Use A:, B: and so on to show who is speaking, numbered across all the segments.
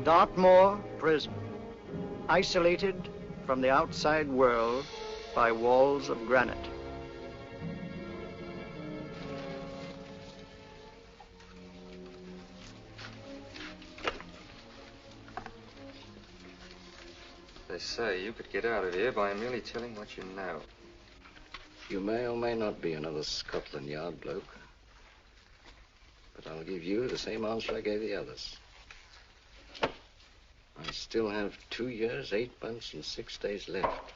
A: Dartmoor Prison, isolated from the outside world by walls of granite.
B: They say you could get out of here by merely telling what you know.
C: You may or may not be another Scotland Yard bloke. But I'll give you the same answer I gave the others. I still have 2 years, 8 months, and 6 days left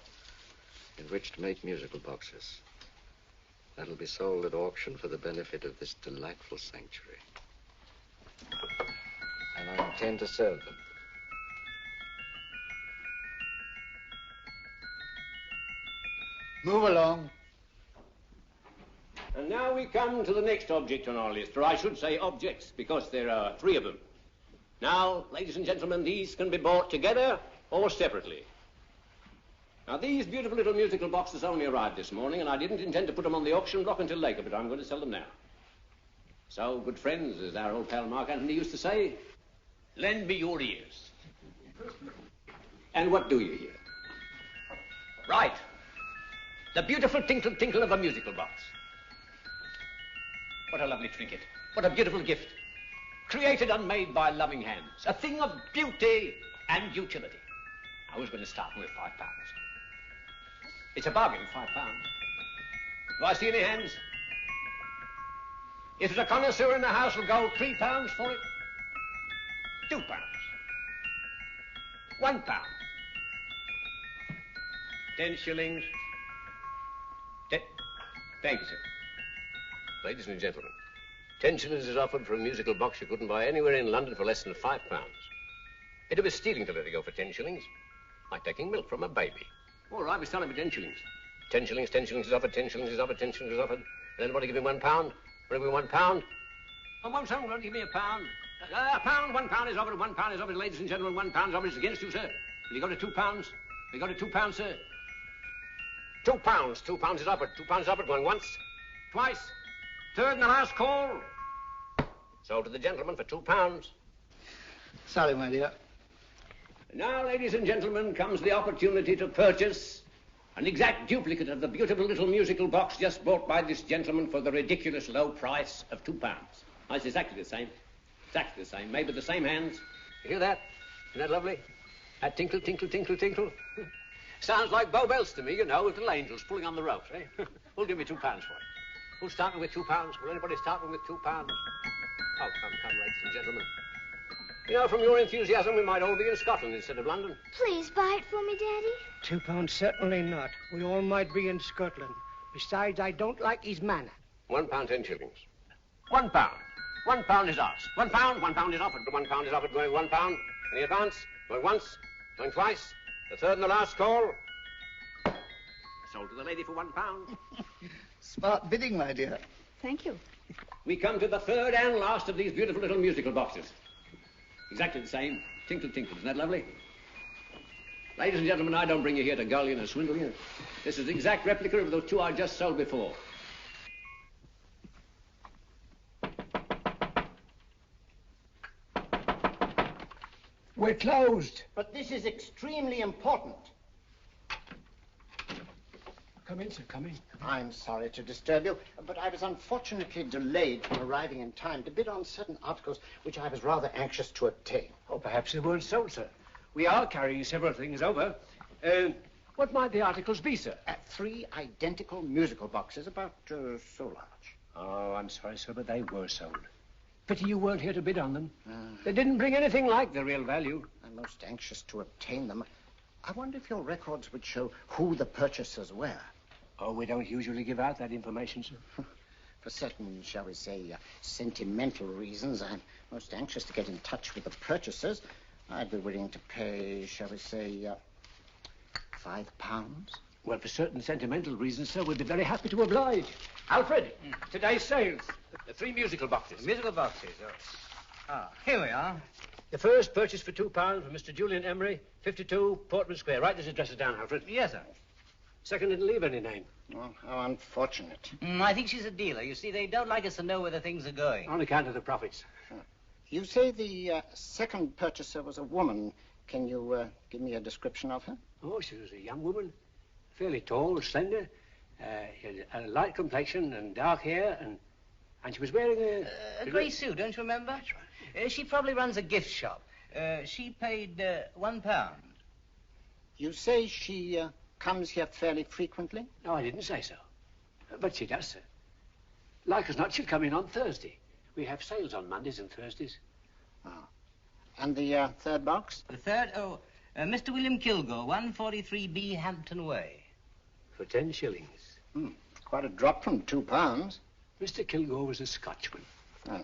C: in which to make musical boxes. That'll be sold at auction for the benefit of this delightful sanctuary. And I intend to serve them.
A: Move along.
D: And now we come to the next object on our list, or I should say objects, because there are 3 of them. Now, ladies and gentlemen, these can be bought together or separately. Now, these beautiful little musical boxes only arrived this morning, and I didn't intend to put them on the auction block until later, but I'm going to sell them now. So, good friends, as our old pal Mark Antony used to say, lend me your ears. And what do you hear? Right. The beautiful tinkle tinkle of a musical box. What a lovely trinket. What a beautiful gift. Created and made by loving hands. A thing of beauty and utility. I was going to start with £5. It's a bargain, £5. Do I see any hands? If there's a connoisseur in the house, will go £3 for it. £2. £1. 10 shillings. Thank you, sir.
E: Ladies and gentlemen, 10 shillings is offered for a musical box you couldn't buy anywhere in London for less than £5. It'd be stealing to let it go for 10 shillings. Like taking milk from a baby.
D: All right, we're selling for 10 shillings.
E: 10 shillings, 10 shillings is offered, 10 shillings is offered, 10 shillings is offered. And anybody give him £1? Want to give me £1?
D: Oh, won't someone give me £1? £1 is offered, £1 is offered, ladies and gentlemen, £1 is offered. It's against you, sir. Will you go to £2? Will you go to £2, sir?
E: £2. £2 is offered. £2 is offered. Going once.
D: Twice. Third and the last call.
E: Sold to the gentleman for £2.
A: Sorry, my dear.
D: Now, ladies and gentlemen, comes the opportunity to purchase an exact duplicate of the beautiful little musical box just bought by this gentleman for the ridiculous low price of £2. Oh, it's exactly the same. Exactly the same. Made with the same hands.
E: You hear that? Isn't that lovely? That tinkle, tinkle, tinkle, tinkle. Sounds like Bow Bells to me, you know, with little angels pulling on the ropes, eh? Who'll give me £2 for it? Who's starting with £2? Will anybody start with £2? Oh, come, ladies and gentlemen. You know, from your enthusiasm, we might all be in Scotland instead of London.
F: Please buy it for me, Daddy.
G: £2, certainly not. We all might be in Scotland. Besides, I don't like his manner.
E: £1, 10 shillings. £1. £1 is ours. £1 is offered. £1 is offered, going £1. Any advance? Going once, going twice. The third and the last call.
D: Sold to the lady for £1.
A: Smart bidding, my dear.
F: Thank you.
D: We come to the third and last of these beautiful little musical boxes. Exactly the same. Tinkle, tinkle. Isn't that lovely? Ladies and gentlemen, I don't bring you here to gull you and swindle you. This is the exact replica of those 2 I just sold before.
G: We're closed.
A: But this is extremely important.
G: Come in, sir, come in.
A: I'm sorry to disturb you, but I was unfortunately delayed from arriving in time to bid on certain articles which I was rather anxious to obtain.
G: Oh, perhaps they weren't sold, sir. We are carrying several things over. What might the articles be, sir?
A: 3 identical musical boxes, about so large.
G: Oh, I'm sorry, sir, but they were sold. Pity you weren't here to bid on them. They didn't bring anything like the real value.
A: I'm most anxious to obtain them. I wonder if your records would show who the purchasers were.
G: Oh, we don't usually give out that information, sir.
A: For certain, shall we say, sentimental reasons, I'm most anxious to get in touch with the purchasers. I'd be willing to pay, shall we say, £5.
G: Well, for certain sentimental reasons, sir, we'd be very happy to oblige. Alfred, today's sales.
E: The 3 musical boxes.
H: Musical boxes, here we are.
E: The first purchased for £2 from Mr. Julian Emery, 52 Portman Square. Write these addresses down, Alfred.
H: Yes, sir.
E: Second didn't leave any name.
A: Oh, how unfortunate.
H: I think she's a dealer. You see, they don't like us to know where the things are going.
E: On account of the profits.
A: You say the second purchaser was a woman. Can you give me a description of her?
G: Oh, she was a young woman, fairly tall, slender. She had a light complexion and dark hair, and she was wearing
H: A grey suit, don't you remember?
G: That's right.
H: She probably runs a gift shop. She paid £1.
A: You say she comes here fairly frequently?
G: No, I didn't say so. But she does, sir. Like as not, she'll come in on Thursday. We have sales on Mondays and Thursdays.
A: Ah. And the third box?
H: The third? Oh, Mr. William Kilgore, 143B Hampton Way.
G: For 10 shillings.
A: Quite a drop from £2.
G: Mr. Kilgore was a Scotchman.
A: Oh.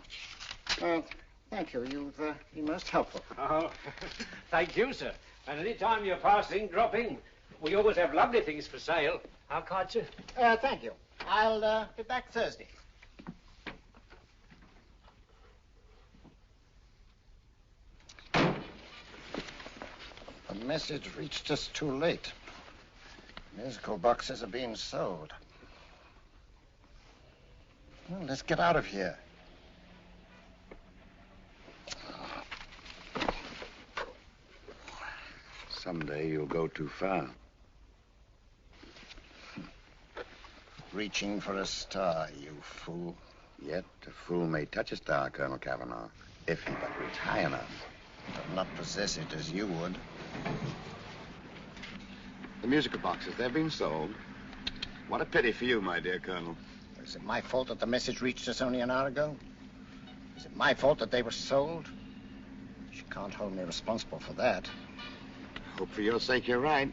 A: Thank you. You've been most helpful.
G: Oh, thank you, sir. And any time you're passing, dropping, we always have lovely things for sale. How kind, sir?
A: Thank you. I'll be back Thursday. The message reached us too late. Musical boxes are being sold. Well, let's get out of here.
C: Someday you'll go too far.
A: Reaching for a star, you fool.
C: Yet a fool may touch a star, Colonel Cavanaugh, if he but reach high enough.
A: But not possess it as you would.
C: The musical boxes, they're being sold. What a pity for you, my dear Colonel.
A: Is it my fault that the message reached us only an hour ago? Is it my fault that they were sold? You can't hold me responsible for that.
C: Hope for your sake you're right.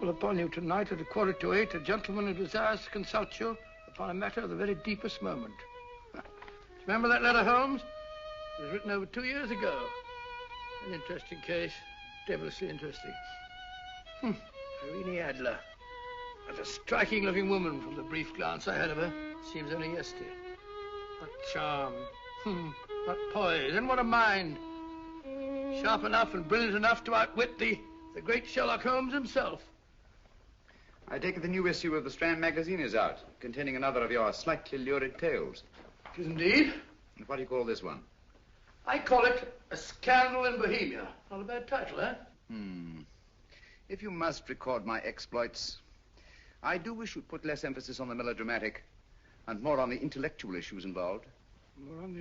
I: Upon you tonight at 7:45, a gentleman who desires to consult you upon a matter of the very deepest moment. Do you remember that letter, Holmes? It was written over 2 years ago. An interesting case, devilishly interesting. Irene Adler. What a striking-looking woman from the brief glance I had of her. Seems only yesterday. What charm. What poise, and what a mind. Sharp enough and brilliant enough to outwit the great Sherlock Holmes himself.
J: I take it the new issue of the Strand magazine is out, containing another of your slightly lurid tales.
I: It is indeed.
J: And what do you call this one?
I: I call it A Scandal in Bohemia. Not a bad title, eh?
J: If you must record my exploits, I do wish you'd put less emphasis on the melodramatic and more on the intellectual issues involved.
I: More on the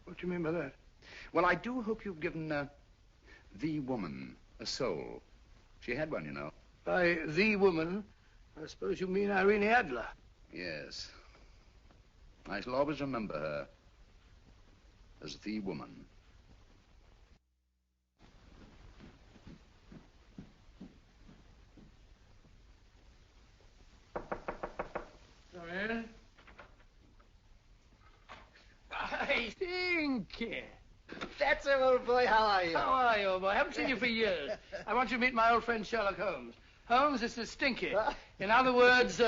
I: What do you mean by that?
J: Well, I do hope you've given the woman a soul. She had one, you know.
I: By the woman, I suppose you mean Irene Adler.
J: Yes. I shall always remember her as the woman.
I: Come in. I think.
A: That's it, old boy. How are you?
I: How are you, old boy? I haven't seen you for years. I want you to meet my old friend Sherlock Holmes. Holmes, this is Stinky. In other words,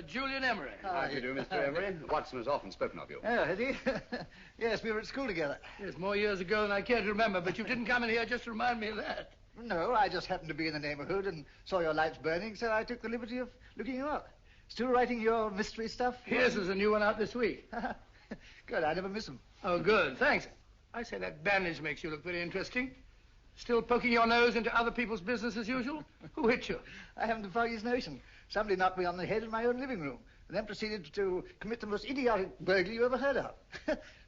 I: Julian Emery.
J: How do you do, Mr. Emery? Watson has often spoken of you.
K: Oh, has he? Yes, we were at school together.
I: Yes, more years ago than I care to remember, but you didn't come in here just to remind me of that.
K: No, I just happened to be in the neighborhood and saw your lights burning, so I took the liberty of looking you up. Still writing your mystery stuff?
I: Yes, there's a new one out this week.
K: Good, I never miss them.
I: Oh, good, thanks. I say that bandage makes you look very interesting. Still poking your nose into other people's business as usual? Who hit you?
K: I haven't the foggiest notion. Somebody knocked me on the head in my own living room and then proceeded to commit the most idiotic burglary you ever heard of.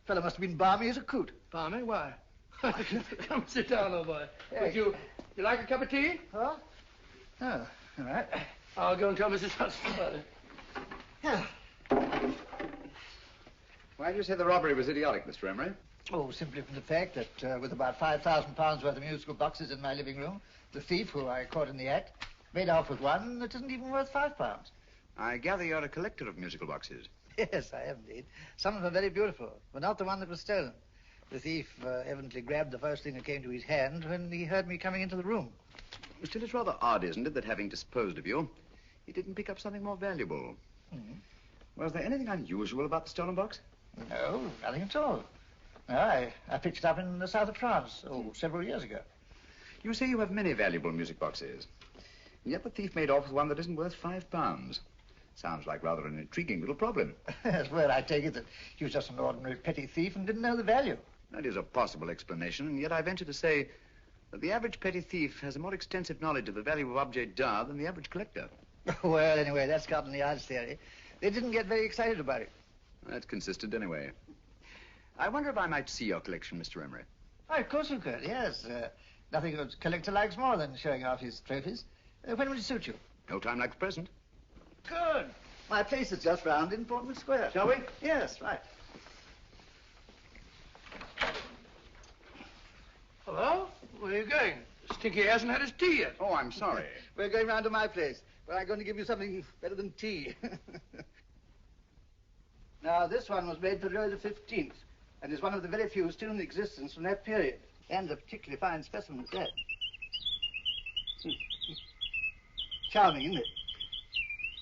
K: Fellow must have been balmy as a coot.
I: Balmy? Why? Come sit down, old boy. Would you like a cup of tea?
K: Huh? Oh, all right.
I: I'll go and tell Mrs. Hudson about it.
K: Yeah.
J: Why do you say the robbery was idiotic, Mr. Emery?
K: Oh, simply from the fact that with about £5,000 worth of musical boxes in my living room, the thief, who I caught in the act, made off with one that isn't even worth £5.
J: I gather you're a collector of musical boxes.
K: Yes, I am indeed. Some of them are very beautiful, but not the one that was stolen. The thief evidently grabbed the first thing that came to his hand when he heard me coming into the room.
J: Still, it's rather odd, isn't it, that having disposed of you, he didn't pick up something more valuable. Was there anything unusual about the stolen box?
K: No, nothing at all. No, I picked it up in the south of France, several years ago.
J: You say you have many valuable music boxes. And yet the thief made off with one that isn't worth £5. Sounds like rather an intriguing little problem.
K: Yes, well, I take it that he was just an ordinary petty thief and didn't know the value.
J: That is a possible explanation, and yet I venture to say that the average petty thief has a more extensive knowledge of the value of objets d'art than the average collector.
K: Well, anyway, that's Scotland Yard's theory. They didn't get very excited about it.
J: That's consistent anyway. I wonder if I might see your collection, Mr. Emery.
K: Oh, of course you could, yes. Nothing a collector likes more than showing off his trophies. When would it suit you?
J: No time like the present.
K: Good. My place is just round in Portman Square.
J: Shall we?
K: Yes, right.
I: Hello? Where are you going? Stinky hasn't had his tea yet.
J: Oh, I'm sorry.
K: We're going round to my place, where I'm going to give you something better than tea. Now, this one was made for Louis XV, and is one of the very few still in existence from that period. And a particularly fine specimen at that. Charming, isn't it?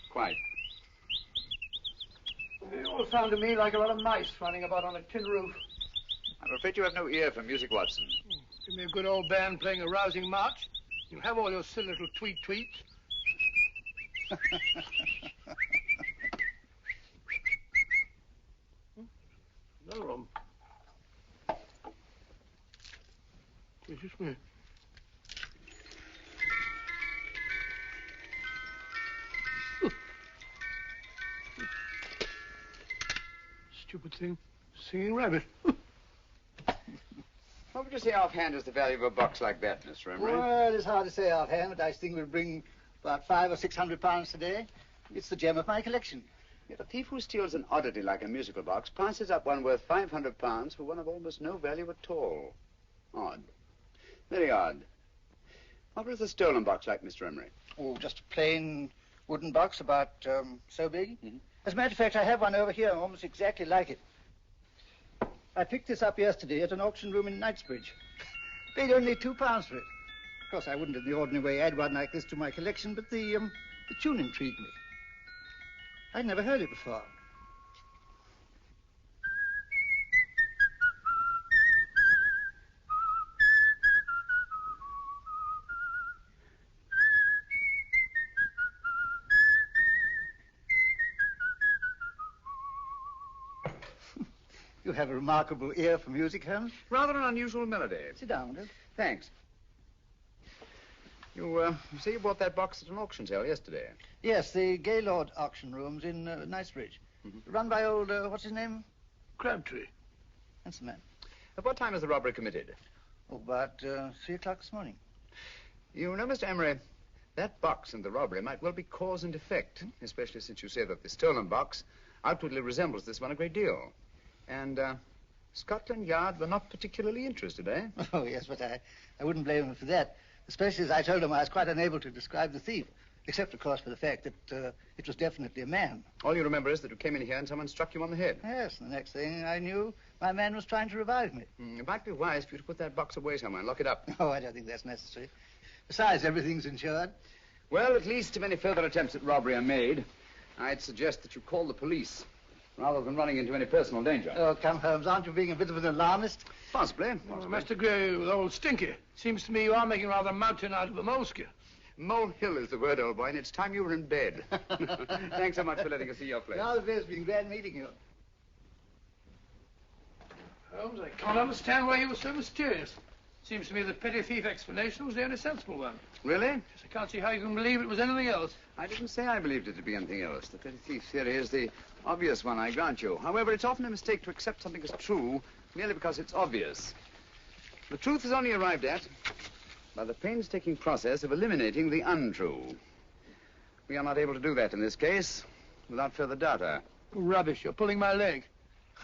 J: Quite.
I: They all sound to me like a lot of mice running about on a tin roof.
J: I'm afraid you have no ear for music, Watson.
I: Give me a good old band playing a rousing march. You'll have all your silly little tweets. Another one. It's just me. Stupid thing. Singing rabbit.
J: What would you say offhand is the value of a box like that, Mr. Emery?
K: Well, it's hard to say offhand, but I think we'll bring about £500 or £600 today. It's the gem of my collection.
J: Yet a thief who steals an oddity like a musical box passes up one worth £500 for one of almost no value at all. Odd. Very odd. What was the stolen box like, Mr. Emery?
K: Oh, just a plain wooden box about so big. As a matter of fact, I have one over here almost exactly like it. I picked this up yesterday at an auction room in Knightsbridge. Paid only £2 for it. Of course, I wouldn't in the ordinary way add one like this to my collection, but the tune intrigued me. I'd never heard it before. You have a remarkable ear for music, Holmes.
J: Rather an unusual melody.
K: Sit down, will you?
J: Thanks. You say you bought that box at an auction sale yesterday?
K: Yes, the Gaylord auction rooms in Knightsbridge. Run by old, what's his name?
I: Crabtree.
K: That's the man.
J: At what time was the robbery committed?
K: Oh, about 3 o'clock this morning.
J: You know, Mr. Emery, that box and the robbery might well be cause and effect, especially since you say that the stolen box outwardly resembles this one a great deal. And Scotland Yard were not particularly interested, eh?
K: Oh, yes, but I wouldn't blame them for that, especially as I told them I was quite unable to describe the thief, except, of course, for the fact that it was definitely a man.
J: All you remember is that you came in here and someone struck you on the head.
K: Yes, and the next thing I knew, my man was trying to revive me.
J: It might be wise for you to put that box away somewhere and lock it up.
K: Oh, I don't think that's necessary. Besides, everything's insured.
J: Well, at least if any further attempts at robbery are made, I'd suggest that you call the police, rather than running into any personal danger.
K: Oh, come, Holmes, aren't you being a bit of an alarmist?
J: Possibly.
I: I must agree with old Stinky. Seems to me you are making rather a mountain out of a molehill.
J: Molehill is the word, old boy, and it's time you were in bed. Thanks so much for letting us see your place.
K: Now, it's been glad meeting you.
I: Holmes, I can't understand why you were so mysterious. Seems to me the petty thief explanation was the only sensible one.
J: Really?
I: Yes, I can't see how you can believe it was anything else.
J: I didn't say I believed it to be anything else. The petty thief theory is the obvious one, I grant you. However, it's often a mistake to accept something as true merely because it's obvious. The truth is only arrived at by the painstaking process of eliminating the untrue. We are not able to do that in this case without further data.
I: Rubbish, you're pulling my leg.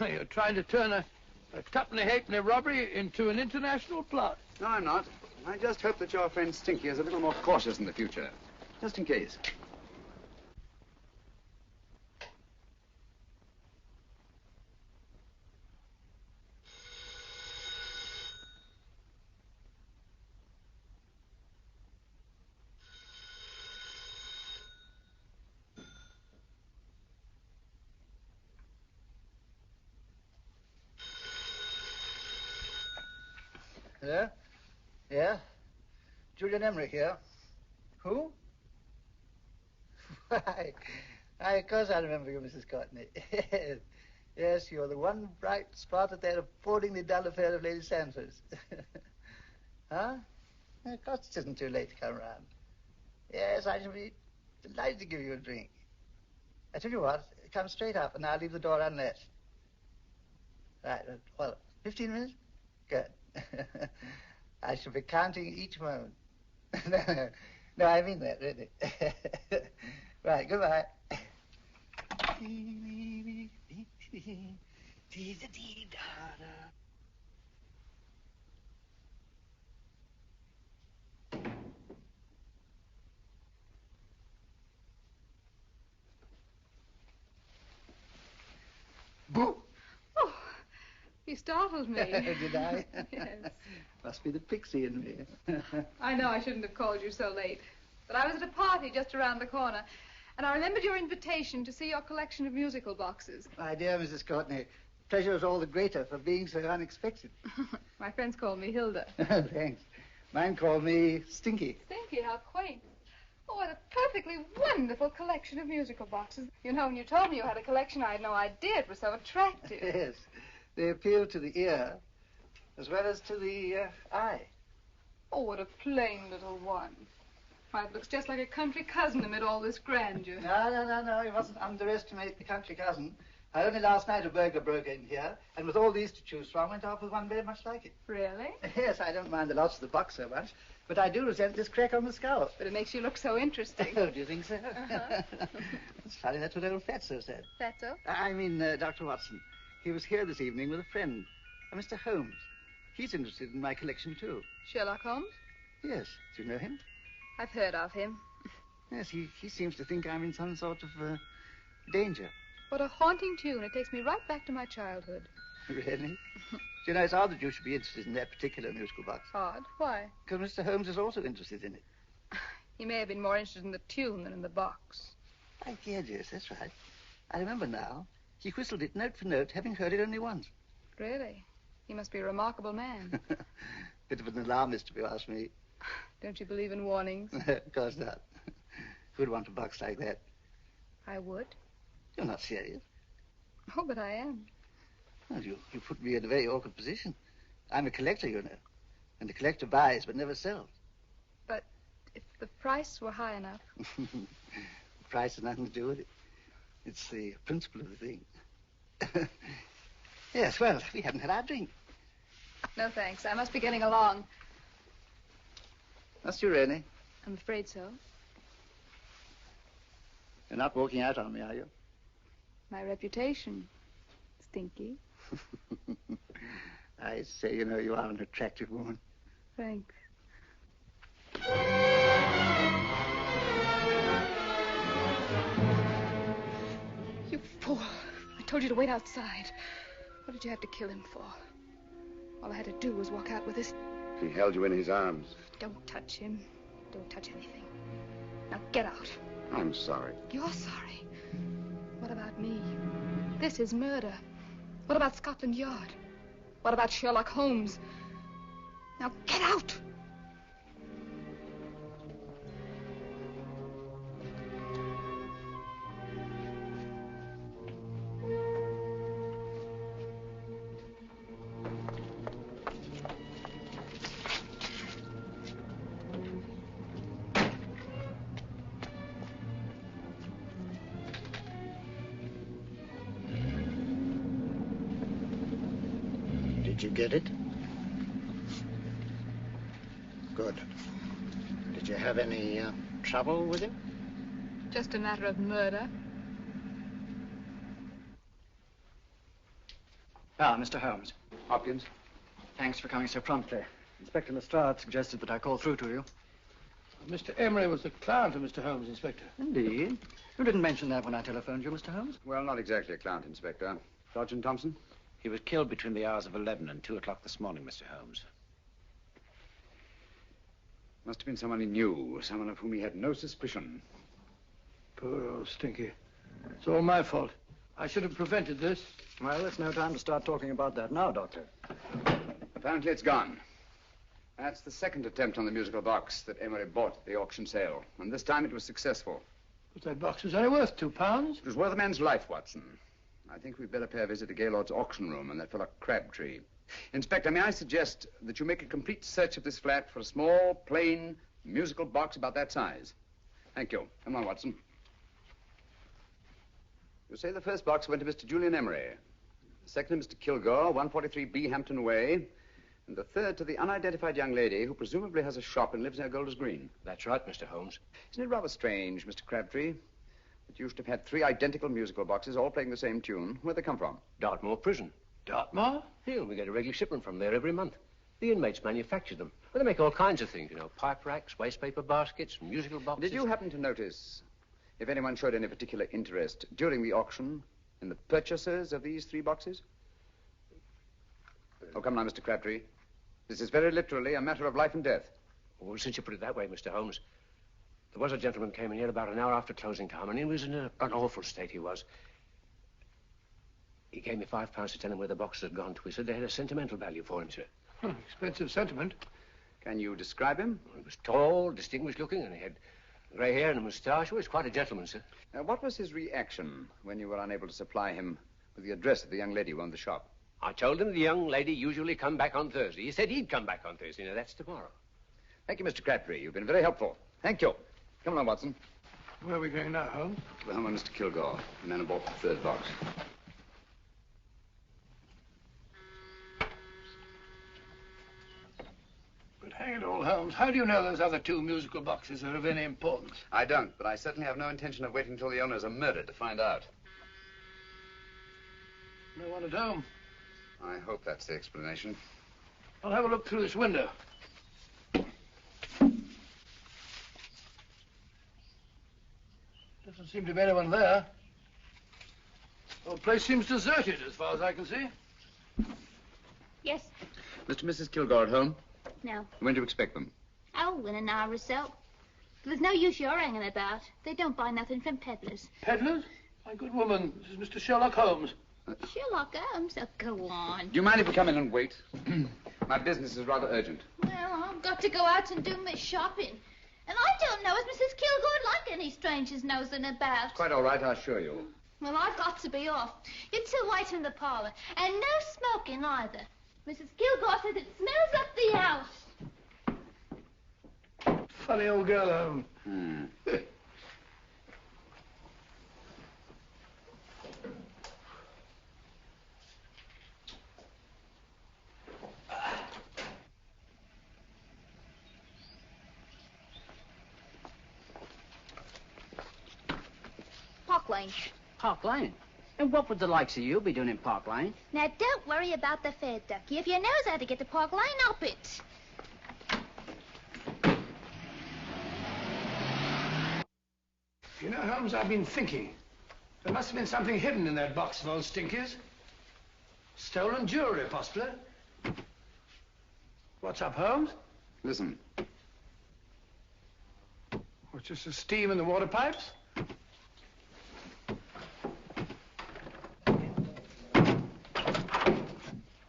I: You're trying to turn a tuppenny halfpenny robbery into an international plot.
J: No, I'm not. I just hope that your friend Stinky is a little more cautious in the future. Just in case.
K: Yeah? Yeah? Julian Emery here. Who? Why, of course I remember you, Mrs. Courtney. Yes, you're the one bright spot at that appallingly dull affair of Lady Sanford's. Huh? Of course it isn't too late to come round. Yes, I shall be delighted to give you a drink. I tell you what, come straight up and I'll leave the door unlatched. Right, well, 15 minutes? Good. I shall be counting each moment. No, I mean that, really. Right, goodbye. Boo!
L: Oh, you startled me.
K: Did I?
L: Yes.
K: Must be the pixie in me.
L: I know I shouldn't have called you so late, but I was at a party just around the corner, and I remembered your invitation to see your collection of musical boxes.
K: My dear Mrs. Courtney, pleasure is all the greater for being so unexpected.
L: My friends call me Hilda.
K: Thanks. Mine call me Stinky.
L: Stinky, how quaint. Oh, what a perfectly wonderful collection of musical boxes. You know, when you told me you had a collection, I had no idea it was so attractive.
K: Yes. They appeal to the ear as well as to the eye.
L: Oh, what a plain little one. Why, it looks just like a country cousin amid all this grandeur.
K: No. You mustn't underestimate the country cousin. Only last night a burglar broke in here, and with all these to choose from, went off with one very much like it.
L: Really?
K: Yes, I don't mind the loss of the box so much, but I do resent this crack on the skull.
L: But it makes you look so interesting.
K: Oh, do you think so?
L: Uh-huh.
K: It's funny, that's what old Fatso said.
L: Fatso?
K: I mean, Dr. Watson. He was here this evening with a friend, a Mr. Holmes. He's interested in my collection, too.
L: Sherlock Holmes?
K: Yes. Do you know him?
L: I've heard of him.
K: Yes, he seems to think I'm in some sort of danger.
L: What a haunting tune. It takes me right back to my childhood.
K: Really? Do you know, it's odd that you should be interested in that particular musical box.
L: Odd? Why?
K: Because Mr. Holmes is also interested in it.
L: He may have been more interested in the tune than in the box.
K: My dear, yes, that's right. I remember now. He whistled it note for note, having heard it only once.
L: Really? He must be a remarkable man.
K: Bit of an alarmist, if you ask me.
L: Don't you believe in warnings?
K: Of course not. Who'd want a box like that?
L: I would.
K: You're not serious.
L: Oh, but I am.
K: Well, you put me in a very awkward position. I'm a collector, you know. And the collector buys but never sells.
L: But if the price were high enough...
K: The price has nothing to do with it. It's the principle of the thing. Yes, well, we haven't had our drink.
L: No, thanks. I must be getting along.
K: Must you really?
L: I'm afraid so.
K: You're not walking out on me, are you?
L: My reputation, Stinky.
K: I say, you know, you are an attractive woman.
L: Thanks. You fool. I told you to wait outside. What did you have to kill him for? All I had to do was walk out with this.
J: He held you in his arms.
L: Don't touch him. Don't touch anything. Now get out.
J: I'm sorry.
L: You're sorry. What about me? This is murder. What about Scotland Yard? What about Sherlock Holmes? Now get out!
A: Did you get it? Good. Did you have any trouble with him?
L: Just a matter of murder.
M: Ah, Mr. Holmes.
J: Hopkins?
M: Thanks for coming so promptly. Inspector Lestrade suggested that I call through to you.
I: Mr. Emery was a client of Mr. Holmes, Inspector.
M: Indeed. You didn't mention that when I telephoned you, Mr. Holmes.
J: Well, not exactly a client, Inspector. Sergeant Thompson?
N: He was killed between the hours of 11 and 2 o'clock this morning, Mr. Holmes.
J: Must have been someone he knew, someone of whom he had no suspicion.
I: Poor old Stinky. It's all my fault. I should have prevented this.
M: Well, it's no time to start talking about that now, Doctor.
J: Apparently it's gone. That's the second attempt on the musical box that Emery bought at the auction sale. And this time it was successful.
I: But that box was only worth £2.
J: It was worth a man's life, Watson. I think we'd better pay a visit to Gaylord's auction room and that fellow Crabtree. Inspector, may I suggest that you make a complete search of this flat for a small, plain, musical box about that size? Thank you. Come on, Watson. You say the first box went to Mr. Julian Emery. The second to Mr. Kilgore, 143B Hampton Way. And the third to the unidentified young lady who presumably has a shop and lives near Golders Green.
E: That's right, Mr. Holmes.
J: Isn't it rather strange, Mr. Crabtree, that you should have had 3 identical musical boxes all playing the same tune? Where'd they come from?
E: Dartmoor Prison.
I: Dartmoor?
E: Yeah, we get a regular shipment from there every month. The inmates manufacture them. Well, they make all kinds of things, you know, pipe racks, waste paper baskets, musical boxes.
J: Did you happen to notice if anyone showed any particular interest during the auction in the purchasers of these 3 boxes? Oh, come now, Mr. Crabtree. This is very literally a matter of life and death.
E: Well, since you put it that way, Mr. Holmes, there was a gentleman came in here about an hour after closing time, and he was in an awful state, he was. He gave me £5 to tell him where the boxes had gone to. He said they had a sentimental value for him, sir.
I: Expensive sentiment.
J: Can you describe him?
E: Well, he was tall, distinguished looking, and he had grey hair and a moustache. He was quite a gentleman, sir.
J: What was his reaction when you were unable to supply him with the address of the young lady who owned the shop?
E: I told him the young lady usually come back on Thursday. He said he'd come back on Thursday. Now, that's tomorrow.
J: Thank you, Mr. Crabtree. You've been very helpful. Thank you. Come along, Watson.
I: Where are we going now, Holmes?
J: To the home of Mr. Kilgore, the man who bought the 3rd box.
I: But hang it all, Holmes, how do you know those other 2 musical boxes are of any importance?
J: I don't, but I certainly have no intention of waiting until the owners are murdered to find out.
I: No one at home.
J: I hope that's the explanation.
I: I'll have a look through this window. Doesn't seem to be anyone there. The whole place seems deserted as far as I can see.
F: Yes.
J: Mr. and Mrs. Kilgore at home?
F: No.
J: When do you expect them?
F: Oh, in an hour or so. There's no use you're hanging about. They don't buy nothing from peddlers.
I: Peddlers? My good woman, this is Mr. Sherlock Holmes.
F: Sherlock Holmes? Oh, go on.
J: Do you mind if we come in and wait? My business is rather urgent.
F: Well, I've got to go out and do my shopping. And I don't know if Mrs. Kilgore'd like any strangers nosing about.
J: Quite all right, I assure you.
F: Well, I've got to be off. You two wait in the parlor. And no smoking either. Mrs. Kilgore says it smells up the house.
I: Funny old girl, Holmes.
F: Park Lane.
O: Park Lane? And what would the likes of you be doing in Park Lane?
F: Now, don't worry about the fare, Ducky. If you knows how to get to Park Lane, up it.
I: You know, Holmes, I've been thinking. There must have been something hidden in that box of old stinkers. Stolen jewelry, possibly. What's up, Holmes?
J: Listen.
I: What's just the steam in the water pipes?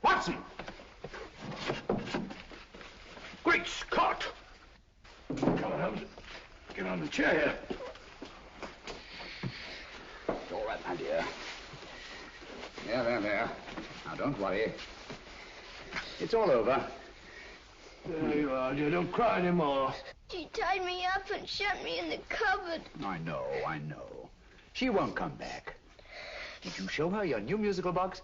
I: Watson! Great Scott! Come on, Holmes. Get on the chair here.
J: It's all right, my dear. There. Now, don't worry. It's all over.
I: There you are, dear. Don't cry anymore.
F: She tied me up and shut me in the cupboard.
J: I know. She won't come back. Did you show her your new musical box?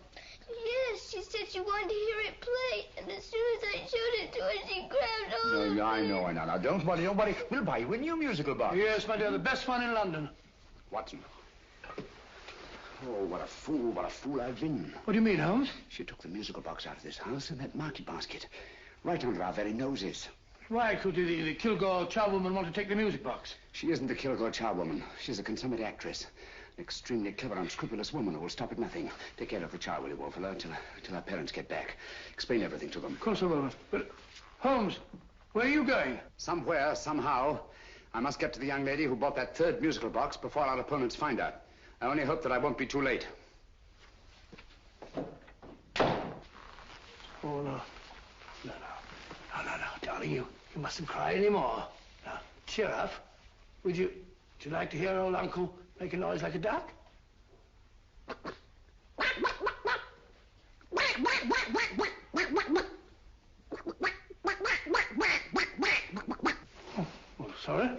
F: Yes, she said she wanted to hear it play. And as soon as I showed it to her, she grabbed hold of it.
J: I know. Now, don't worry. We'll buy you a new musical box.
I: Yes, my dear, the best one in London.
J: Watson. Oh, what a fool I've been.
I: What do you mean, Holmes?
J: She took the musical box out of this house in that market basket. Right under our very noses.
I: Why could the Kilgore charwoman want to take the music box?
J: She isn't the Kilgore charwoman. She's a consummate actress. An extremely clever, unscrupulous woman who will stop at nothing. Take care of the child, will you, Wallfellow, till our parents get back. Explain everything to them.
I: Of course I will. But, Holmes, where are you going?
J: Somewhere, somehow. I must get to the young lady who bought that 3rd musical box before our opponents find her. I only hope that I won't be too late.
I: Oh, no. No, darling. darling, you mustn't cry anymore. Now, cheer up. Would you like to hear old Uncle make a noise like a duck? Oh, sorry.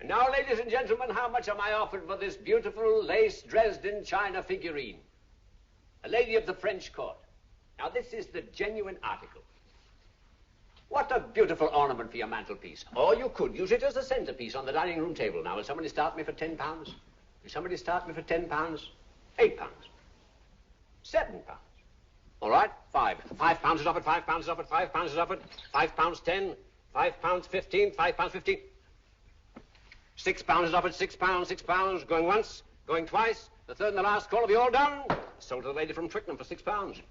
E: Now, ladies and gentlemen, how much am I offered for this beautiful lace Dresden china figurine? A lady of the French court. Now, this is the genuine article. What a beautiful ornament for your mantelpiece. Or you could use it as a centerpiece on the dining room table. Now, will somebody start me for £10? Will somebody start me for £10? £8? £7? All right, £5 is offered, £5 is offered, £5 is offered, £5.10, £5.15, £5.15. £6 is offered, £6, £6, going once, going twice, the third and the last call. Have you all done? Sold to the lady from Twickenham for £6.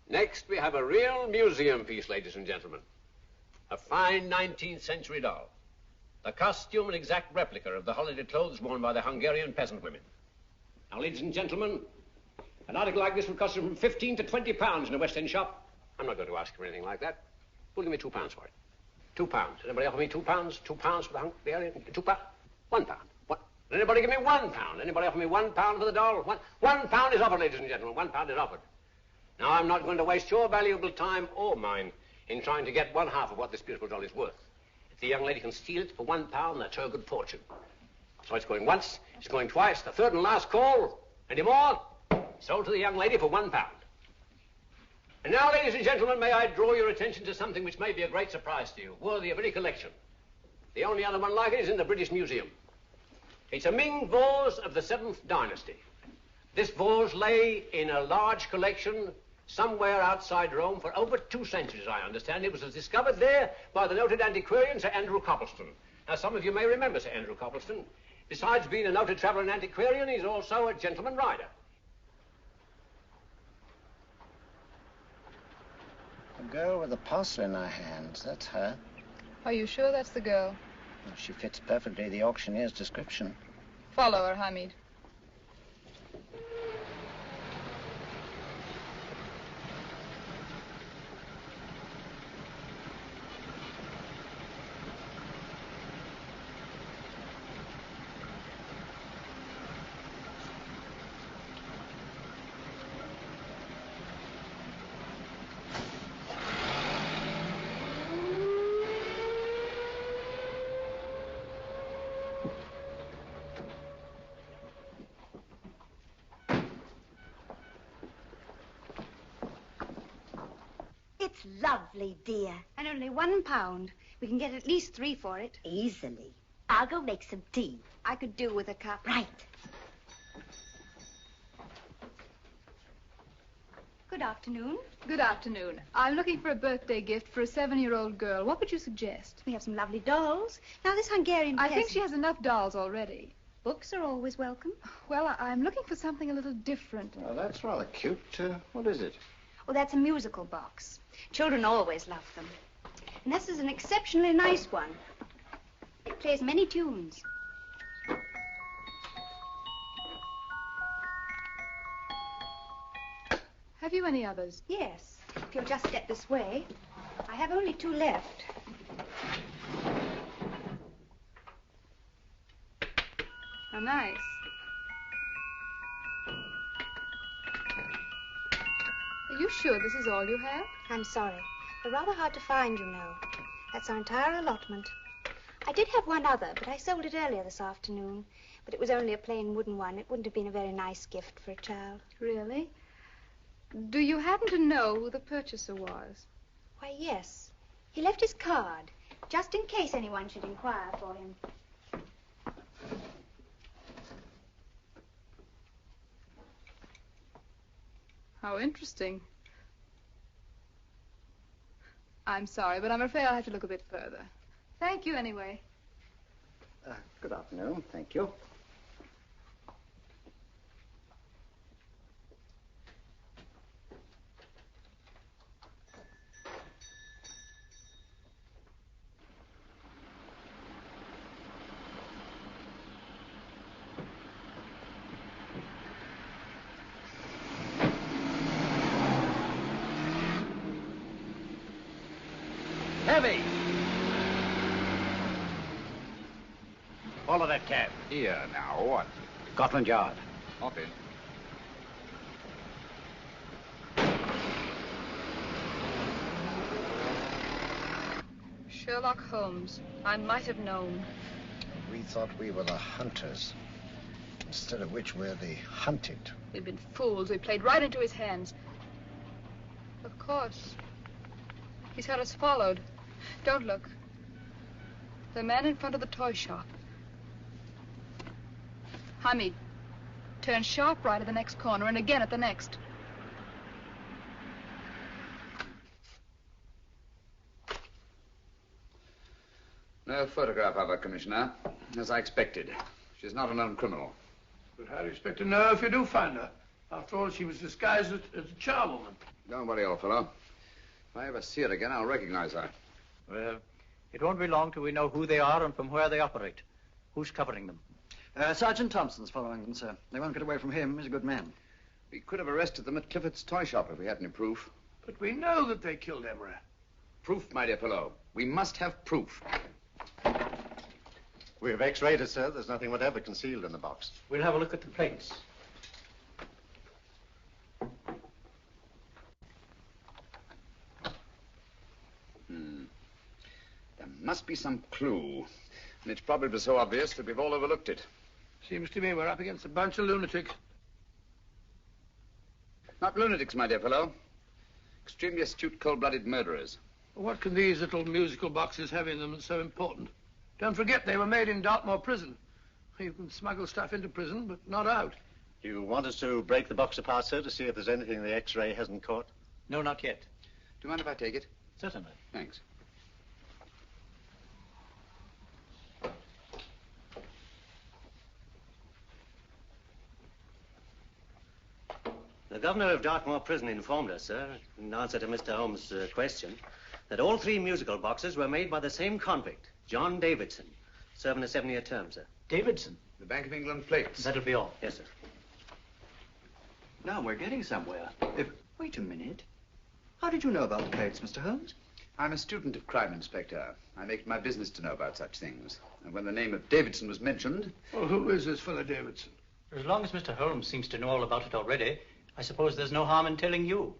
E: Next, we have a real museum piece, ladies and gentlemen. A fine 19th century doll. The costume an exact replica of the holiday clothes worn by the Hungarian peasant women. Now, ladies and gentlemen, an article like this would cost you from £15 to £20 in a West End shop. I'm not going to ask for anything like that. Who'll give me £2 for it? £2. Anybody offer me £2? £2 for the Hungarian? £2? £1. What? Anybody give me £1? Anybody offer me £1 for the doll? £1 is offered, ladies and gentlemen. £1 is offered. Now, I'm not going to waste your valuable time or mine in trying to get one half of what this beautiful doll is worth. If the young lady can steal it for £1, that's her good fortune. So it's going once, it's going twice, the third and last call. Any more? Sold to the young lady for £1. And now, ladies and gentlemen, may I draw your attention to something which may be a great surprise to you, worthy of any collection. The only other one like it is in the British Museum. It's a Ming vase of the 7th dynasty. This vase lay in a large collection somewhere outside Rome for over 2 centuries, I understand. It was discovered there by the noted antiquarian, Sir Andrew Coppleston. Now, some of you may remember Sir Andrew Coppleston. Besides being a noted traveller and antiquarian, he's also a gentleman rider.
A: The girl with the parcel in her hands, that's her.
L: Are you sure that's the girl?
A: Well, she fits perfectly the auctioneer's description.
L: Follow her, Hamid.
P: It's lovely, dear.
Q: And only £1. We can get at least 3 for it.
P: Easily. I'll go make some tea.
Q: I could do with a cup.
P: Right.
Q: Good afternoon.
L: Good afternoon. I'm looking for a birthday gift for a 7-year-old girl. What would you suggest?
Q: We have some lovely dolls. Now, this Hungarian
L: I
Q: peasant...
L: think she has enough dolls already.
Q: Books are always welcome.
L: Well, I'm looking for something a little different.
A: Oh, that's rather cute. What is it?
Q: Oh, that's a musical box. Children always love them. And this is an exceptionally nice one. It plays many tunes.
L: Have you any others?
Q: Yes. If you'll just step this way. I have only 2 left.
L: Oh, nice. Are you sure this is all you have?
Q: I'm sorry. They're rather hard to find, you know. That's our entire allotment. I did have one other, but I sold it earlier this afternoon. But it was only a plain wooden one. It wouldn't have been a very nice gift for a child.
L: Really? Do you happen to know who the purchaser was?
Q: Why, yes. He left his card, just in case anyone should inquire for him.
L: How interesting. I'm sorry, but I'm afraid I'll have to look a bit further. Thank you anyway.
K: Good afternoon. Thank you.
N: Heavy! Follow that cab.
J: Here, now, what?
N: Scotland Yard.
J: Hop in.
L: Sherlock Holmes. I might have known.
R: We thought we were the hunters, instead of which we're the hunted.
L: We've been fools. We played right into his hands. Of course. He's had us followed. Don't look. The man in front of the toy shop. Hamid, turn sharp right at the next corner and again at the next.
J: No photograph of her, Commissioner, as I expected. She's not a known criminal.
I: But how do you expect to know if you do find her? After all, she was disguised as a charwoman.
J: Don't worry, old fellow. If I ever see her again, I'll recognize her.
M: Well, it won't be long till we know who they are and from where they operate. Who's covering them?
K: Sergeant Thompson's following them, sir. They won't get away from him. He's a good man.
J: We could have arrested them at Clifford's toy shop if we had any proof.
I: But we know that they killed Emery.
J: Proof, my dear fellow. We must have proof.
R: We have x-rayed it, sir. There's nothing whatever concealed in the box.
M: We'll have a look at the plates.
J: There must be some clue. And it's probably so obvious that we've all overlooked it.
I: Seems to me we're up against a bunch of lunatics.
J: Not lunatics, my dear fellow. Extremely astute, cold-blooded murderers.
I: What can these little musical boxes have in them that's so important? Don't forget they were made in Dartmoor prison. You can smuggle stuff into prison, but not out.
R: You want us to break the box apart, sir, to see if there's anything the x-ray hasn't caught?
M: No, not yet.
J: Do you mind if I take it?
M: Certainly.
J: Thanks.
S: The governor of Dartmoor Prison informed us, sir, in answer to Mr. Holmes' question, that all three musical boxes were made by the same convict, John Davidson, serving a 7-year term, sir.
M: Davidson?
J: The Bank of England plates.
M: That'll be all.
S: Yes, sir.
K: Now we're getting somewhere. Wait a minute. How did you know about the plates, Mr. Holmes?
J: I'm a student of crime, Inspector. I make it my business to know about such things. And when the name of Davidson was mentioned...
I: Well, who is this fellow Davidson?
M: As long as Mr. Holmes seems to know all about it already, I suppose there's no harm in telling you.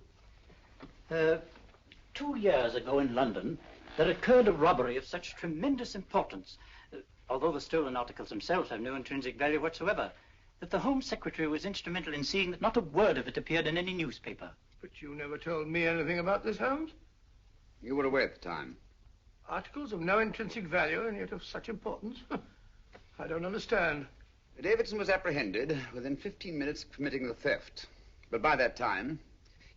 O: 2 years ago in London, there occurred a robbery of such tremendous importance, although the stolen articles themselves have no intrinsic value whatsoever, that the Home Secretary was instrumental in seeing that not a word of it appeared in any newspaper.
I: But you never told me anything about this, Holmes.
J: You were away at the time.
I: Articles of no intrinsic value and yet of such importance? I don't understand.
J: Davidson was apprehended within 15 minutes of committing the theft. But by that time,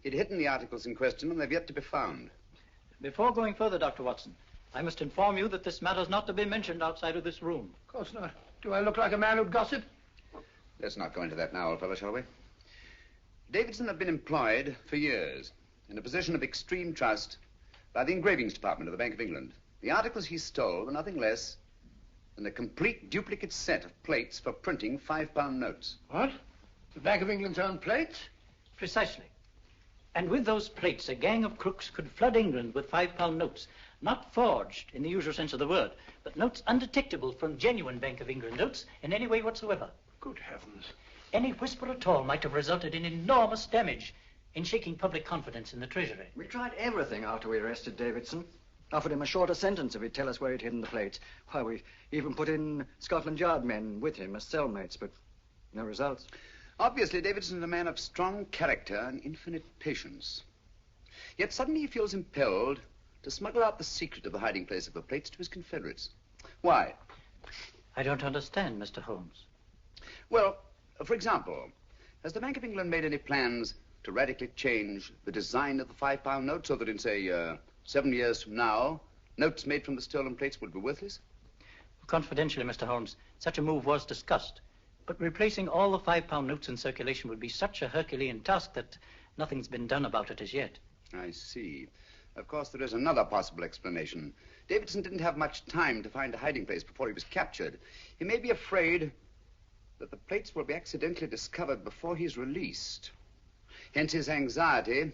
J: he'd hidden the articles in question and they've yet to be found.
M: Before going further, Dr. Watson, I must inform you that this matter's not to be mentioned outside of this room.
I: Of course not. Do I look like a man who'd gossip?
J: Let's not go into that now, old fellow, shall we? Davidson had been employed for years in a position of extreme trust by the engravings department of the Bank of England. The articles he stole were nothing less than a complete duplicate set of plates for printing £5 notes.
I: What? The Bank of England's own plates?
O: Precisely. And with those plates, a gang of crooks could flood England with £5 notes, not forged in the usual sense of the word, but notes undetectable from genuine Bank of England notes in any way whatsoever.
I: Good heavens.
O: Any whisper at all might have resulted in enormous damage in shaking public confidence in the Treasury.
K: We tried everything after we arrested Davidson. Offered him a shorter sentence if he'd tell us where he'd hidden the plates. Why, we even put in Scotland Yard men with him as cellmates, but no results.
J: Obviously, Davidson's a man of strong character and infinite patience. Yet suddenly he feels impelled to smuggle out the secret of the hiding place of the plates to his confederates. Why?
O: I don't understand, Mr. Holmes.
J: Well, for example, has the Bank of England made any plans to radically change the design of the £5 note so that in, say, 7 years from now, notes made from the stolen plates would be worthless?
O: Confidentially, Mr. Holmes, such a move was discussed. But replacing all the £5 notes in circulation would be such a Herculean task that nothing's been done about it as yet.
J: I see. Of course, there is another possible explanation. Davidson didn't have much time to find a hiding place before he was captured. He may be afraid that the plates will be accidentally discovered before he's released. Hence his anxiety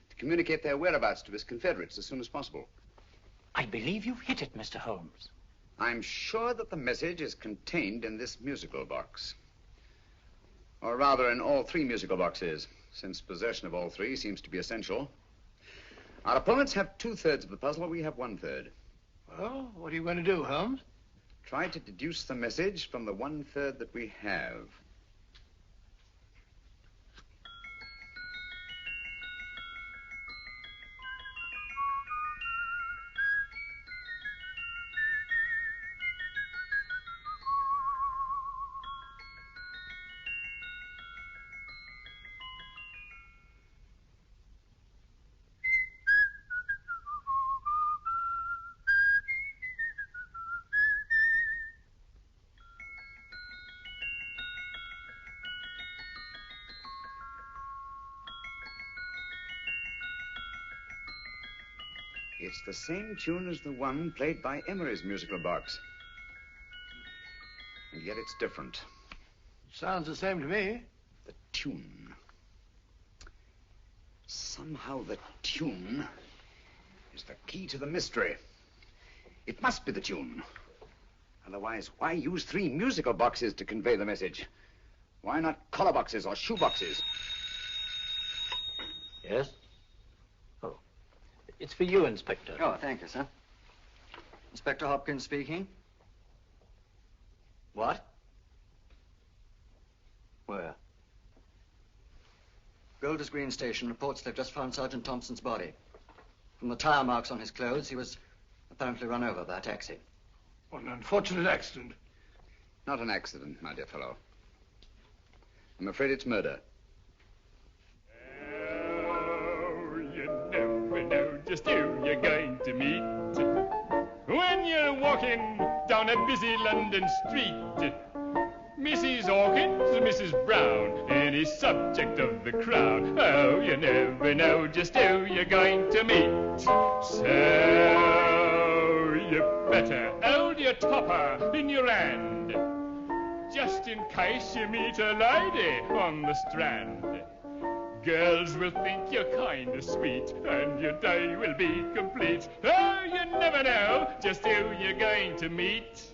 J: to communicate their whereabouts to his Confederates as soon as possible.
O: I believe you've hit it, Mr. Holmes.
J: I'm sure that the message is contained in this musical box. Or rather, in all 3 musical boxes, since possession of all 3 seems to be essential. Our opponents have 2/3 of the puzzle, we have 1/3.
I: Well, what are you going to do, Holmes?
J: Try to deduce the message from the 1/3 that we have. It's the same tune as the one played by Emery's musical box. And yet it's different.
I: Sounds the same to me.
J: The tune. Somehow the tune is the key to the mystery. It must be the tune. Otherwise, why use 3 musical boxes to convey the message? Why not collar boxes or shoe boxes?
O: Yes? Oh. It's for you, Inspector.
T: Oh, thank you, sir. Inspector Hopkins speaking. What? Where? Golders Green Station reports they've just found Sergeant Thompson's body. From the tire marks on his clothes, he was apparently run over by a taxi.
I: What an unfortunate accident.
J: Not an accident, my dear fellow. I'm afraid it's murder.
U: Oh, you never know just who you're going to meet when you're walking down a busy London street. Mrs. Hawkins, Mrs. Brown, any subject of the crowd. Oh, you never know just who you're going to meet. So you better hold your topper in your hand, just in case you meet a lady on the Strand. Girls will think you're kind of sweet, and your day will be complete. Oh, you never know just who you're going to meet.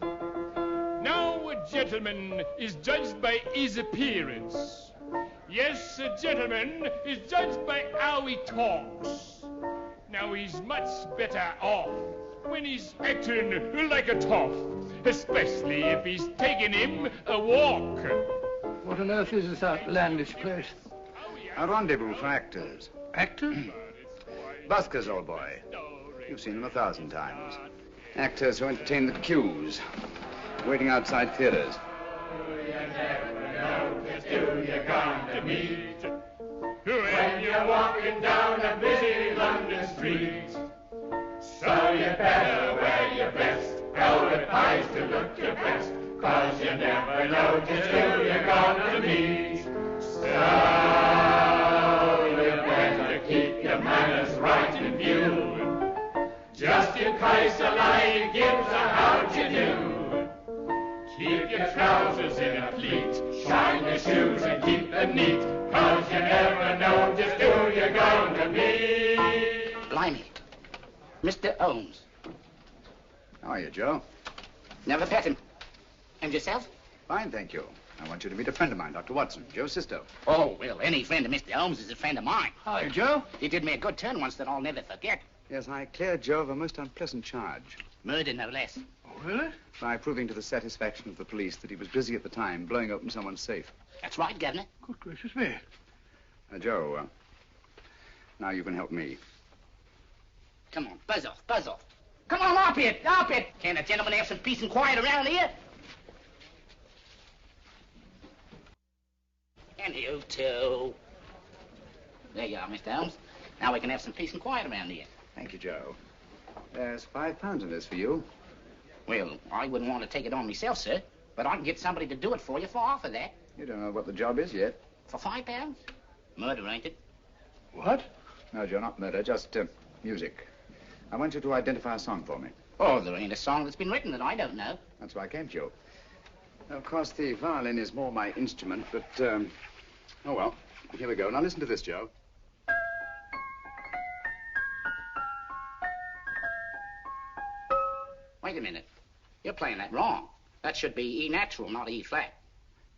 U: Now a gentleman is judged by his appearance. Yes, a gentleman is judged by how he talks. Now he's much better off when he's acting like a toff, especially if he's taking him a walk.
I: What on earth is this outlandish place?
J: A rendezvous for actors.
I: Actors?
J: Buskers, old boy. You've seen them 1,000 times. Actors who entertain the queues, waiting outside theaters.
U: You never know just who you're going to meet when you're walking down a busy London street. So you better wear your best, hold it pies to look your best, 'cause you never know just who you're going to meet. So you better keep your manners right in view, just in case a lady gives a how'd you do. Keep your trousers in a pleat, shine your shoes and keep them neat, 'cause you never know just who you're going to meet.
A: Blimey. Mr. Holmes.
J: How are you, Joe?
A: Never met him. And yourself?
J: Fine, thank you. I want you to meet a friend of mine, Dr. Watson, Joe's sister.
A: Oh, well, any friend of Mr. Holmes is a friend of mine.
I: Hi, Joe.
A: He did me a good turn once that I'll never forget.
J: Yes, I cleared Joe of a most unpleasant charge.
A: Murder, no less.
I: Oh, really?
J: By proving to the satisfaction of the police that he was busy at the time blowing open someone's safe.
A: That's right, Governor.
I: Good gracious me.
J: Joe, now you can help me.
A: Come on, buzz off, buzz off. Come on, up it, up it. Can't a gentleman have some peace and quiet around here? And you too. There you are, Mr. Holmes. Now we can have some peace and quiet around here.
J: Thank you, Joe. There's £5 in this for you.
B: Well, I wouldn't want to take it on myself, sir, but I can get somebody to do it for you for half of that.
J: You don't know what the job is yet.
B: For £5? Murder, ain't it?
J: What? No, Joe, not murder, just music. I want you to identify a song for me.
B: Oh, there ain't a song that's been written that I don't know.
J: That's why I came to you. Of course, the violin is more my instrument, but, oh, well, here we go. Now, listen to this, Joe.
B: Wait a minute. You're playing that wrong. That should be E natural, not E flat.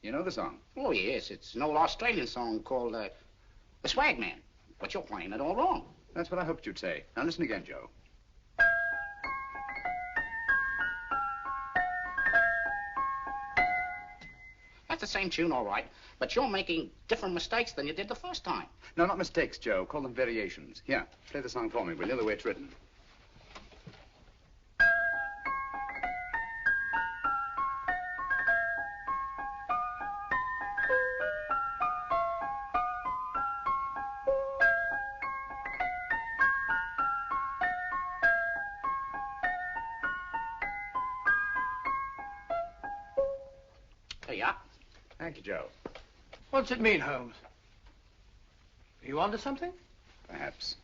J: You know the song?
B: Oh, yes. It's an old Australian song called, The Swag Man. But you're playing it all wrong.
J: That's what I hoped you'd say. Now, listen again, Joe.
B: That's the same tune, all right, but you're making different mistakes than you did the first time.
J: No, not mistakes, Joe. Call them variations. Here, play the song for me, will you, the way it's written.
B: There you are.
J: Thank you, Joe.
I: What's it mean, Holmes? Are you onto something?
J: Perhaps.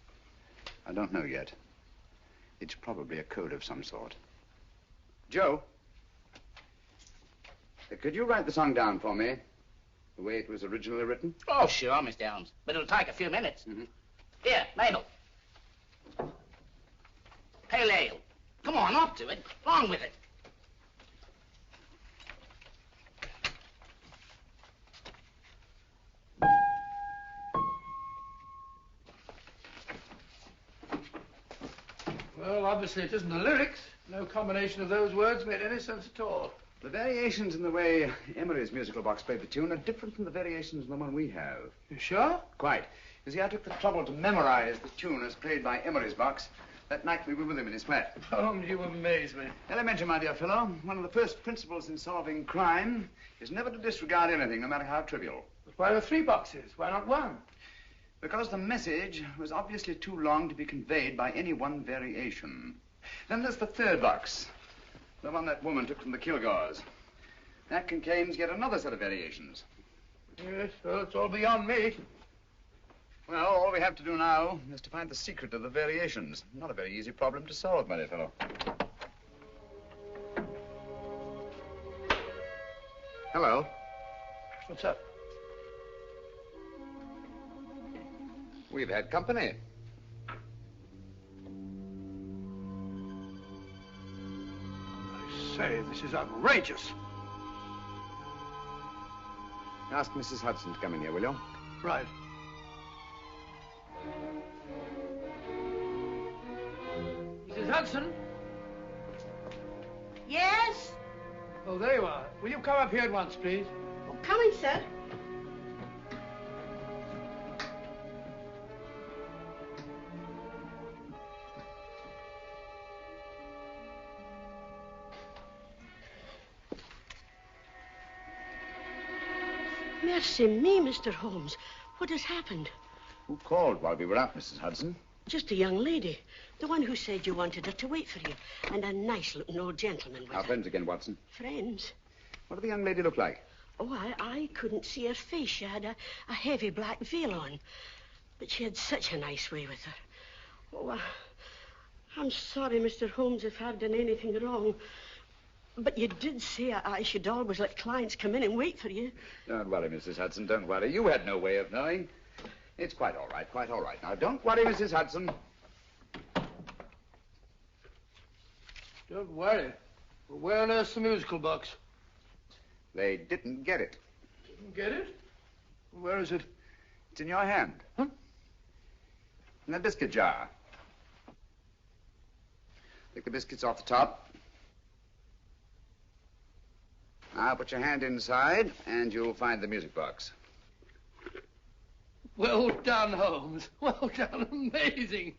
J: I don't know yet. It's probably a code of some sort. Joe, could you write the song down for me, the way it was originally written?
B: Oh, sure, Mr. Holmes. But it'll take a few minutes. Here, Mabel. Pale ale. Come on, up to it. Along with it.
I: Well, obviously it isn't the lyrics. No combination of those words made any sense at all.
J: The variations in the way Emery's musical box played the tune are different from the variations in the one we have.
I: You sure?
J: Quite. You see, I took the trouble to memorize the tune as played by Emery's box that night we were with him in his flat.
I: Holmes, you amaze me.
J: Elementary, my dear fellow. One of the first principles in solving crime is never to disregard anything, no matter how trivial.
I: But why are 3 boxes? Why not 1?
J: Because the message was obviously too long to be conveyed by any one variation. Then there's the 3rd box, the one that woman took from the Kilgores. That contains yet another set of variations.
I: Yes, well, it's all beyond me.
J: Well, all we have to do now is to find the secret of the variations. Not a very easy problem to solve, my dear fellow. Hello.
I: What's up?
J: We've had company.
I: I say, this is outrageous.
J: Ask Mrs. Hudson to come in here, will you?
I: Right. Mrs. Hudson?
V: Yes?
I: Oh, there you are. Will you come up here at once, please?
V: Oh, coming, sir.
W: Mercy me, Mr. Holmes. What has happened?
J: Who called while we were out, Mrs. Hudson?
W: Just a young lady. The one who said you wanted her to wait for you. And a nice-looking old gentleman with
J: Our
W: her.
J: friends again, Watson.
W: Friends?
J: What did the young lady look like?
W: Oh, I couldn't see her face. She had a heavy black veil on. But she had such a nice way with her. Oh, I'm sorry, Mr. Holmes, if I've done anything wrong. But you did say I should always let clients come in and wait for you.
J: Don't worry, Mrs. Hudson, don't worry. You had no way of knowing. It's quite all right, quite all right. Now, don't worry, Mrs. Hudson.
I: Don't worry. Well, where on earth's the musical box?
J: They didn't get it.
I: Didn't get it? Where is it?
J: It's in your hand.
I: Huh?
J: In that biscuit jar. Take the biscuits off the top. Now put your hand inside, and you'll find the music box.
I: Well done, Holmes. Well done. Amazing.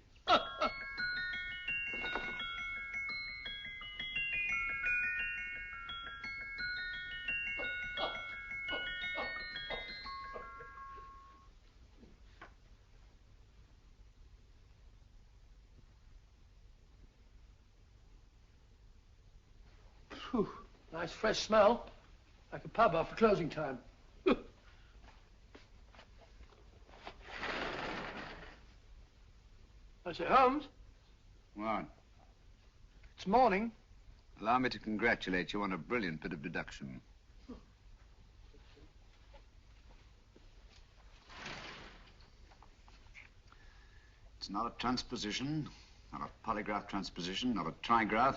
I: Whew. Nice fresh smell. Like a pub after closing time. I say, Holmes,
J: What?
I: it's morning.
J: Allow me to congratulate you on a brilliant bit of deduction. It's not a transposition, not a polygraph transposition, not a trigraph,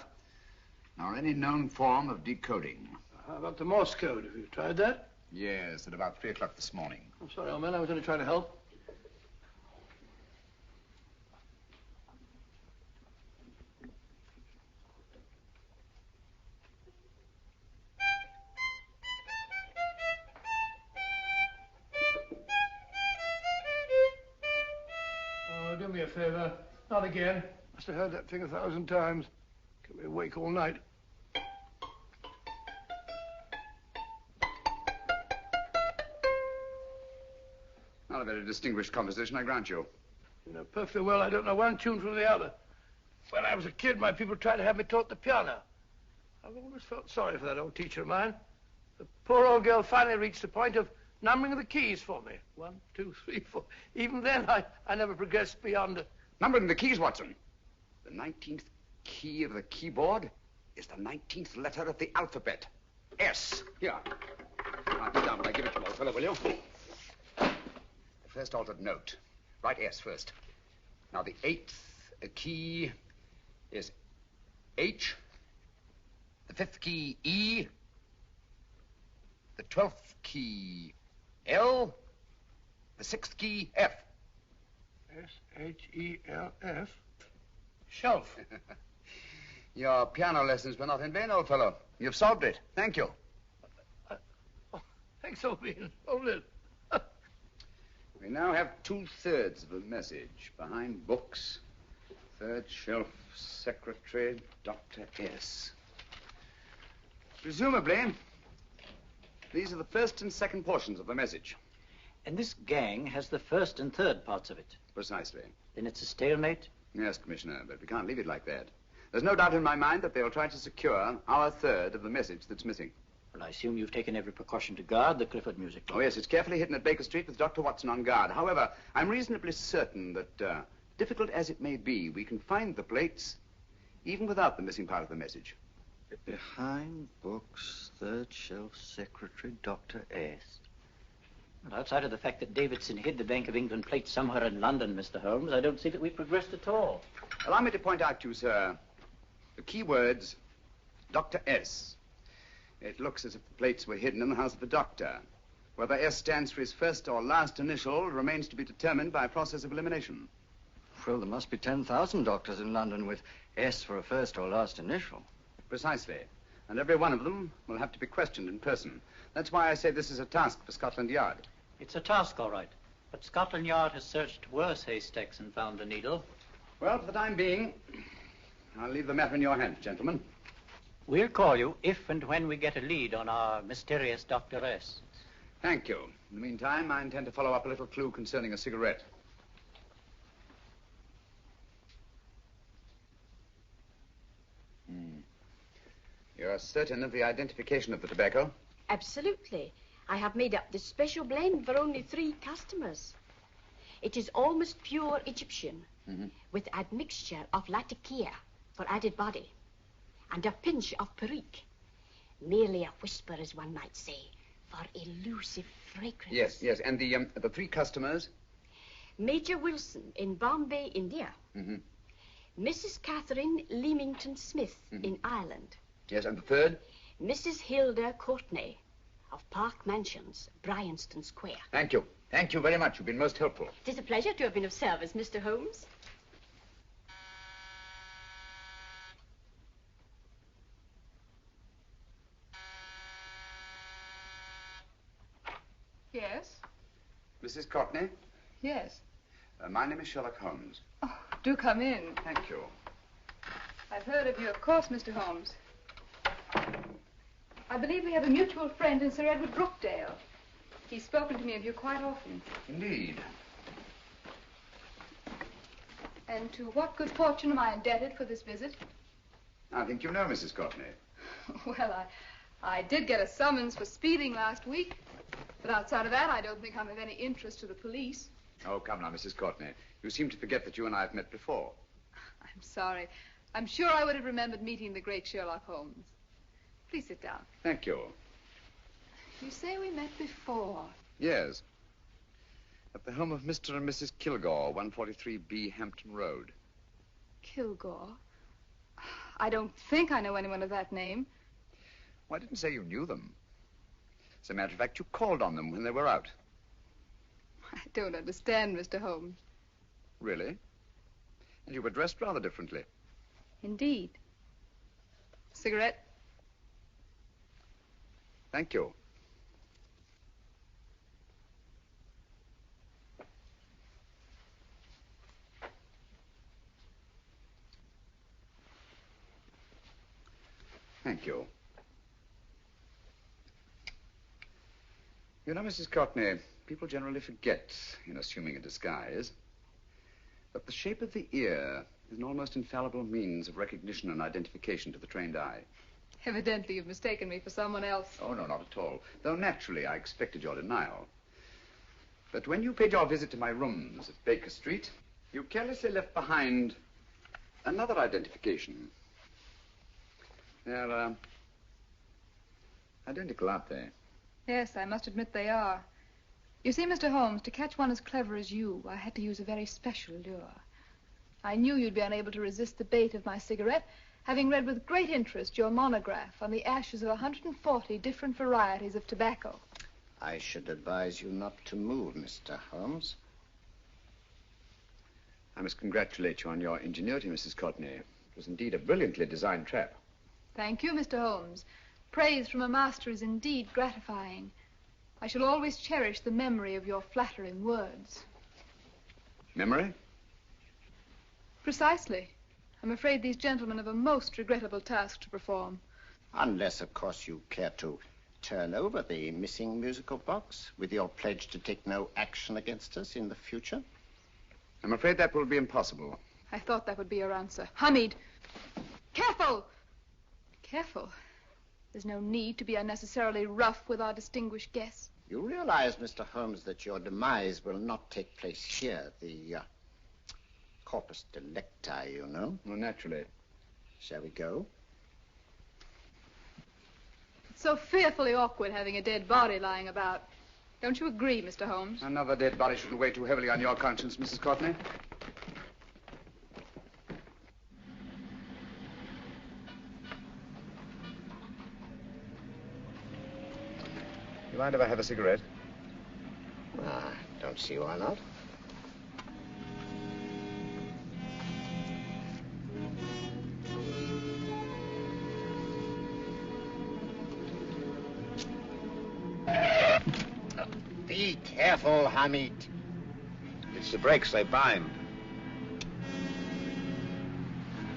J: nor any known form of decoding.
I: How about the Morse code? Have you tried that?
J: Yes, at about 3 o'clock this morning.
I: I'm sorry, old man. I was only trying to help. Oh, do me a favor. Not again. Must have heard that thing 1,000 times. Kept me awake all night.
J: Not a very distinguished composition, I grant you.
I: You know perfectly well I don't know one tune from the other. When I was a kid, my people tried to have me taught the piano. I've always felt sorry for that old teacher of mine. The poor old girl finally reached the point of numbering the keys for me. 1, 2, 3, 4. Even then, I never progressed beyond...
J: Numbering the keys, Watson. The 19th key of the keyboard is the 19th letter of the alphabet. S. Here. Write it down when I give it to you, old fellow, will you? The first altered note. Write S first. Now, the 8th key is H. The 5th key, E. The 12th key, L. The 6th key, F.
I: S-H-E-L-F. Shelf.
J: Your piano lessons were not in vain, old fellow. You've solved it. Thank you.
I: Thanks, old man. Hold it.
J: We now have 2/3 of a message. Behind books, third shelf, secretary, Dr. S. Presumably, these are the first and second portions of the message.
O: And this gang has the first and third parts of it.
J: Precisely.
O: Then it's a stalemate?
J: Yes, Commissioner, but we can't leave it like that. There's no doubt in my mind that they'll try to secure our third of the message that's missing.
O: Well, I assume you've taken every precaution to guard the Clifford music club.
J: Oh, yes, it's carefully hidden at Baker Street with Dr. Watson on guard. However, I'm reasonably certain that, difficult as it may be, we can find the plates even without the missing part of the message.
T: Behind books, third shelf, secretary, Dr. S.
O: Well, outside of the fact that Davidson hid the Bank of England plate somewhere in London, Mr. Holmes, I don't see that we've progressed at all.
J: Allow me to point out to you, sir, the key words, Dr. S. It looks as if the plates were hidden in the house of the doctor. Whether S stands for his first or last initial remains to be determined by a process of elimination.
T: Well, there must be 10,000 doctors in London with S for a first or last initial.
J: Precisely. And every one of them will have to be questioned in person. That's why I say this is a task for Scotland Yard.
O: It's a task, all right. But Scotland Yard has searched worse haystacks and found a needle.
J: Well, for the time being, I'll leave the matter in your hands, gentlemen.
O: We'll call you if and when we get a lead on our mysterious Dr. S.
J: Thank you. In the meantime, I intend to follow up a little clue concerning a cigarette. You're certain of the identification of the tobacco?
D: Absolutely. I have made up this special blend for only 3 customers. It is almost pure Egyptian, with admixture of latakia for added body, and a pinch of perique. Merely a whisper, as one might say, for elusive fragrance.
J: Yes, yes. And the 3 customers?
D: Major Wilson in Bombay, India. Mrs. Catherine Leamington Smith in Ireland.
J: Yes, and the 3rd?
D: Mrs. Hilda Courtney of Park Mansions, Bryanston Square.
J: Thank you. Thank you very much. You've been most helpful.
D: It is a pleasure to have been of service, Mr. Holmes.
L: Yes?
J: Mrs. Courtney?
L: Yes.
J: My name is Sherlock Holmes.
L: Oh, do come in.
J: Thank you.
L: I've heard of you, of course, Mr. Holmes. I believe we have a mutual friend in Sir Edward Brookdale. He's spoken to me of you quite often.
J: Indeed.
L: And to what good fortune am I indebted for this visit?
J: I think you know Mrs. Courtney.
L: Well, I did get a summons for speeding last week. But outside of that, I don't think I'm of any interest to the police.
J: Oh, come now, Mrs. Courtney. You seem to forget that you and I have met before.
L: I'm sorry. I'm sure I would have remembered meeting the great Sherlock Holmes. Please sit down.
J: Thank you.
L: You say we met before.
J: Yes. At the home of Mr. and Mrs. Kilgore, 143B Hampton Road.
L: Kilgore? I don't think I know anyone of that name.
J: Well, I didn't say you knew them. As a matter of fact, you called on them when they were out.
L: I don't understand, Mr. Holmes.
J: Really? And you were dressed rather differently.
L: Indeed. Cigarette?
J: Thank you. Thank you. You know, Mrs. Courtney, people generally forget, in assuming a disguise, that the shape of the ear is an almost infallible means of recognition and identification to the trained eye.
L: Evidently, you've mistaken me for someone else.
J: Oh, no, not at all. Though naturally, I expected your denial. But when you paid your visit to my rooms at Baker Street, you carelessly left behind another identification. They're, identical, aren't they?
L: Yes, I must admit they are. You see, Mr. Holmes, to catch one as clever as you, I had to use a very special lure. I knew you'd be unable to resist the bait of my cigarette, having read with great interest your monograph on the ashes of 140 different varieties of tobacco.
A: I should advise you not to move, Mr. Holmes.
J: I must congratulate you on your ingenuity, Mrs. Courtney. It was indeed a brilliantly designed trap.
L: Thank you, Mr. Holmes. Praise from a master is indeed gratifying. I shall always cherish the memory of your flattering words.
J: Memory?
L: Precisely. I'm afraid these gentlemen have a most regrettable task to perform.
A: Unless, of course, you care to turn over the missing musical box with your pledge to take no action against us in the future.
J: I'm afraid that will be impossible.
L: I thought that would be your answer. Hamid! Careful! Careful. There's no need to be unnecessarily rough with our distinguished guests.
A: You realize, Mr. Holmes, that your demise will not take place here. The corpus delicti, you know.
J: Well, naturally.
A: Shall we go?
L: It's so fearfully awkward having a dead body lying about. Don't you agree, Mr. Holmes?
J: Another dead body shouldn't weigh too heavily on your conscience, Mrs. Courtney. You mind if I have a cigarette?
A: Don't see why not. Be careful, Hamid.
N: It's the brakes, they bind.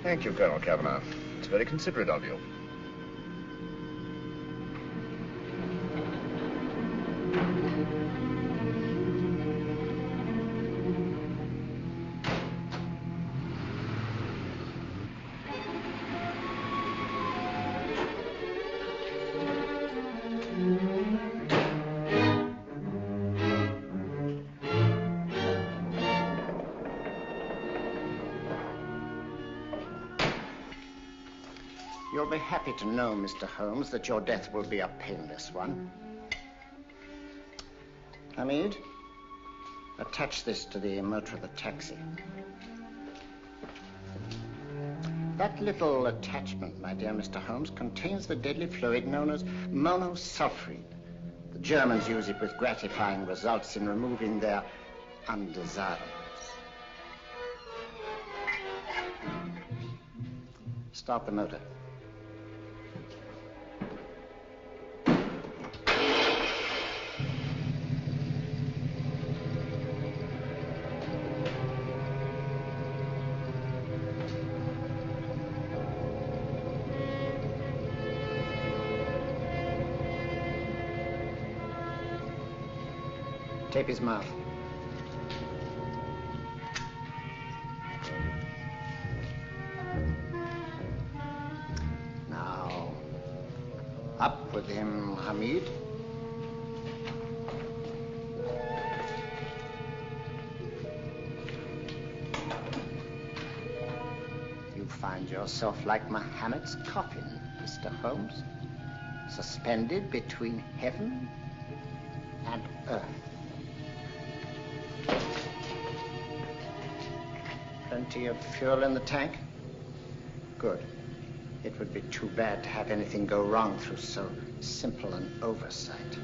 J: Thank you, Colonel Kavanagh. It's very considerate of you.
A: You'll be happy to know, Mr. Holmes, that your death will be a painless one. Hamid, attach this to the motor of the taxi. That little attachment, my dear Mr. Holmes, contains the deadly fluid known as monosulfide. The Germans use it with gratifying results in removing their undesirables. Start the motor. Tape his mouth. Now, Mead. You find yourself like Muhammad's coffin, Mr. Holmes, suspended between heaven and earth. Plenty of fuel in the tank? Good. It would be too bad to have anything go wrong through so simple an oversight.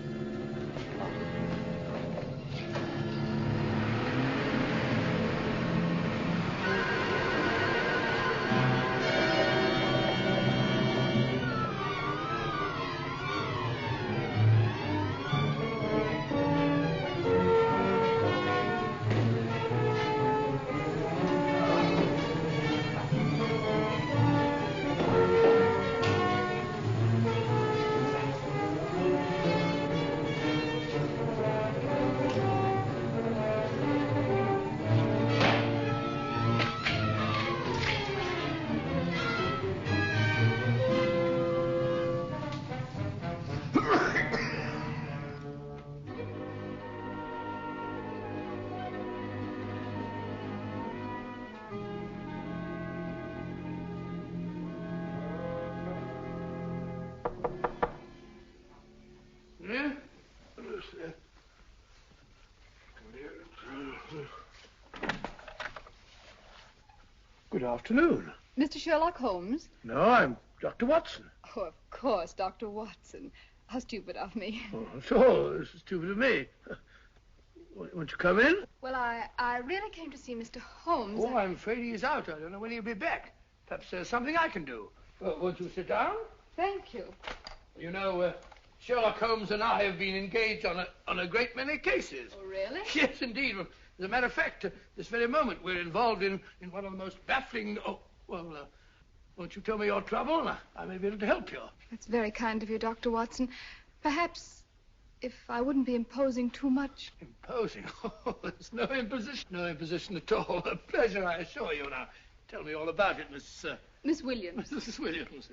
I: Good afternoon.
L: Mr. Sherlock Holmes?
I: No, I'm Dr. Watson.
L: Oh, of course, Dr. Watson. How stupid of me.
I: Oh, so, this is stupid of me. Won't you come in?
L: Well, I really came to see Mr. Holmes.
I: Oh, I'm afraid he's out. I don't know when he'll be back. Perhaps there's something I can do. Won't you sit down?
L: Thank you.
I: You know, Sherlock Holmes and I have been engaged on a great many cases.
L: Oh, really?
I: Yes, indeed. As a matter of fact, this very moment, we're involved in one of the most baffling... Oh, well, won't you tell me your trouble, and I may be able to help you.
L: That's very kind of you, Dr. Watson. Perhaps if I wouldn't be imposing too much.
I: Imposing? Oh, there's no imposition. No imposition at all. A pleasure, I assure you. Now, tell me all about it,
L: Miss Williams.
I: Mrs. Williams.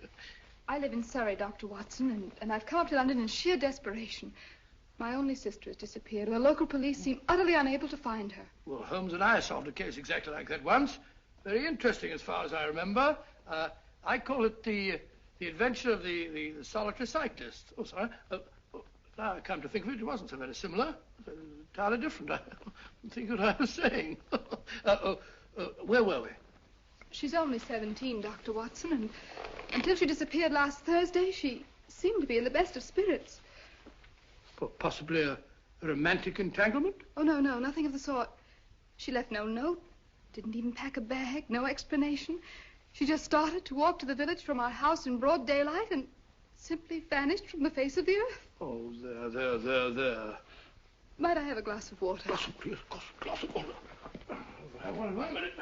L: I live in Surrey, Dr. Watson, and I've come up to London in sheer desperation. My only sister has disappeared, and the local police seem utterly unable to find her.
I: Well, Holmes and I solved a case exactly like that once. Very interesting, as far as I remember. I call it the adventure of the solitary cyclist. Oh, sorry. Now I come to think of it, it wasn't so very similar. Entirely different. I don't think what I was saying. Where were we?
L: She's only 17, Dr. Watson, and until she disappeared last Thursday, she seemed to be in the best of spirits.
I: Well, possibly a romantic entanglement?
L: Oh, no, nothing of the sort. She left no note, didn't even pack a bag, no explanation. She just started to walk to the village from our house in broad daylight and simply vanished from the face of the earth.
I: Oh, there.
L: Might I have a glass of water?
I: Glass of water. Have one minute.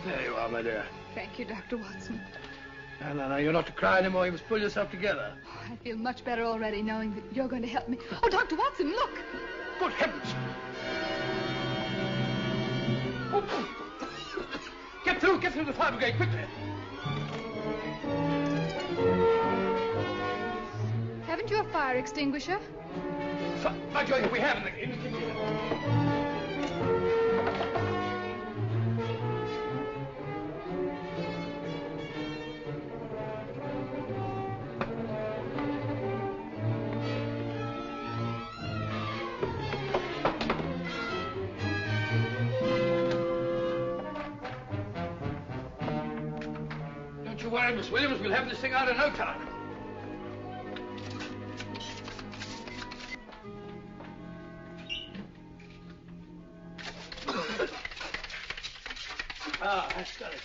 I: There you are, my dear.
L: Thank you, Dr. Watson.
I: No, you're not to cry anymore. You must pull yourself together.
L: Oh, I feel much better already knowing that you're going to help me. Oh, Dr. Watson, look!
I: Good heavens! Oh. Get through the fire brigade, quickly!
L: Haven't you a fire extinguisher?
I: By George, we have in the kitchen. Don't you worry, Miss Williams. We'll have this thing out in no time. That's got it.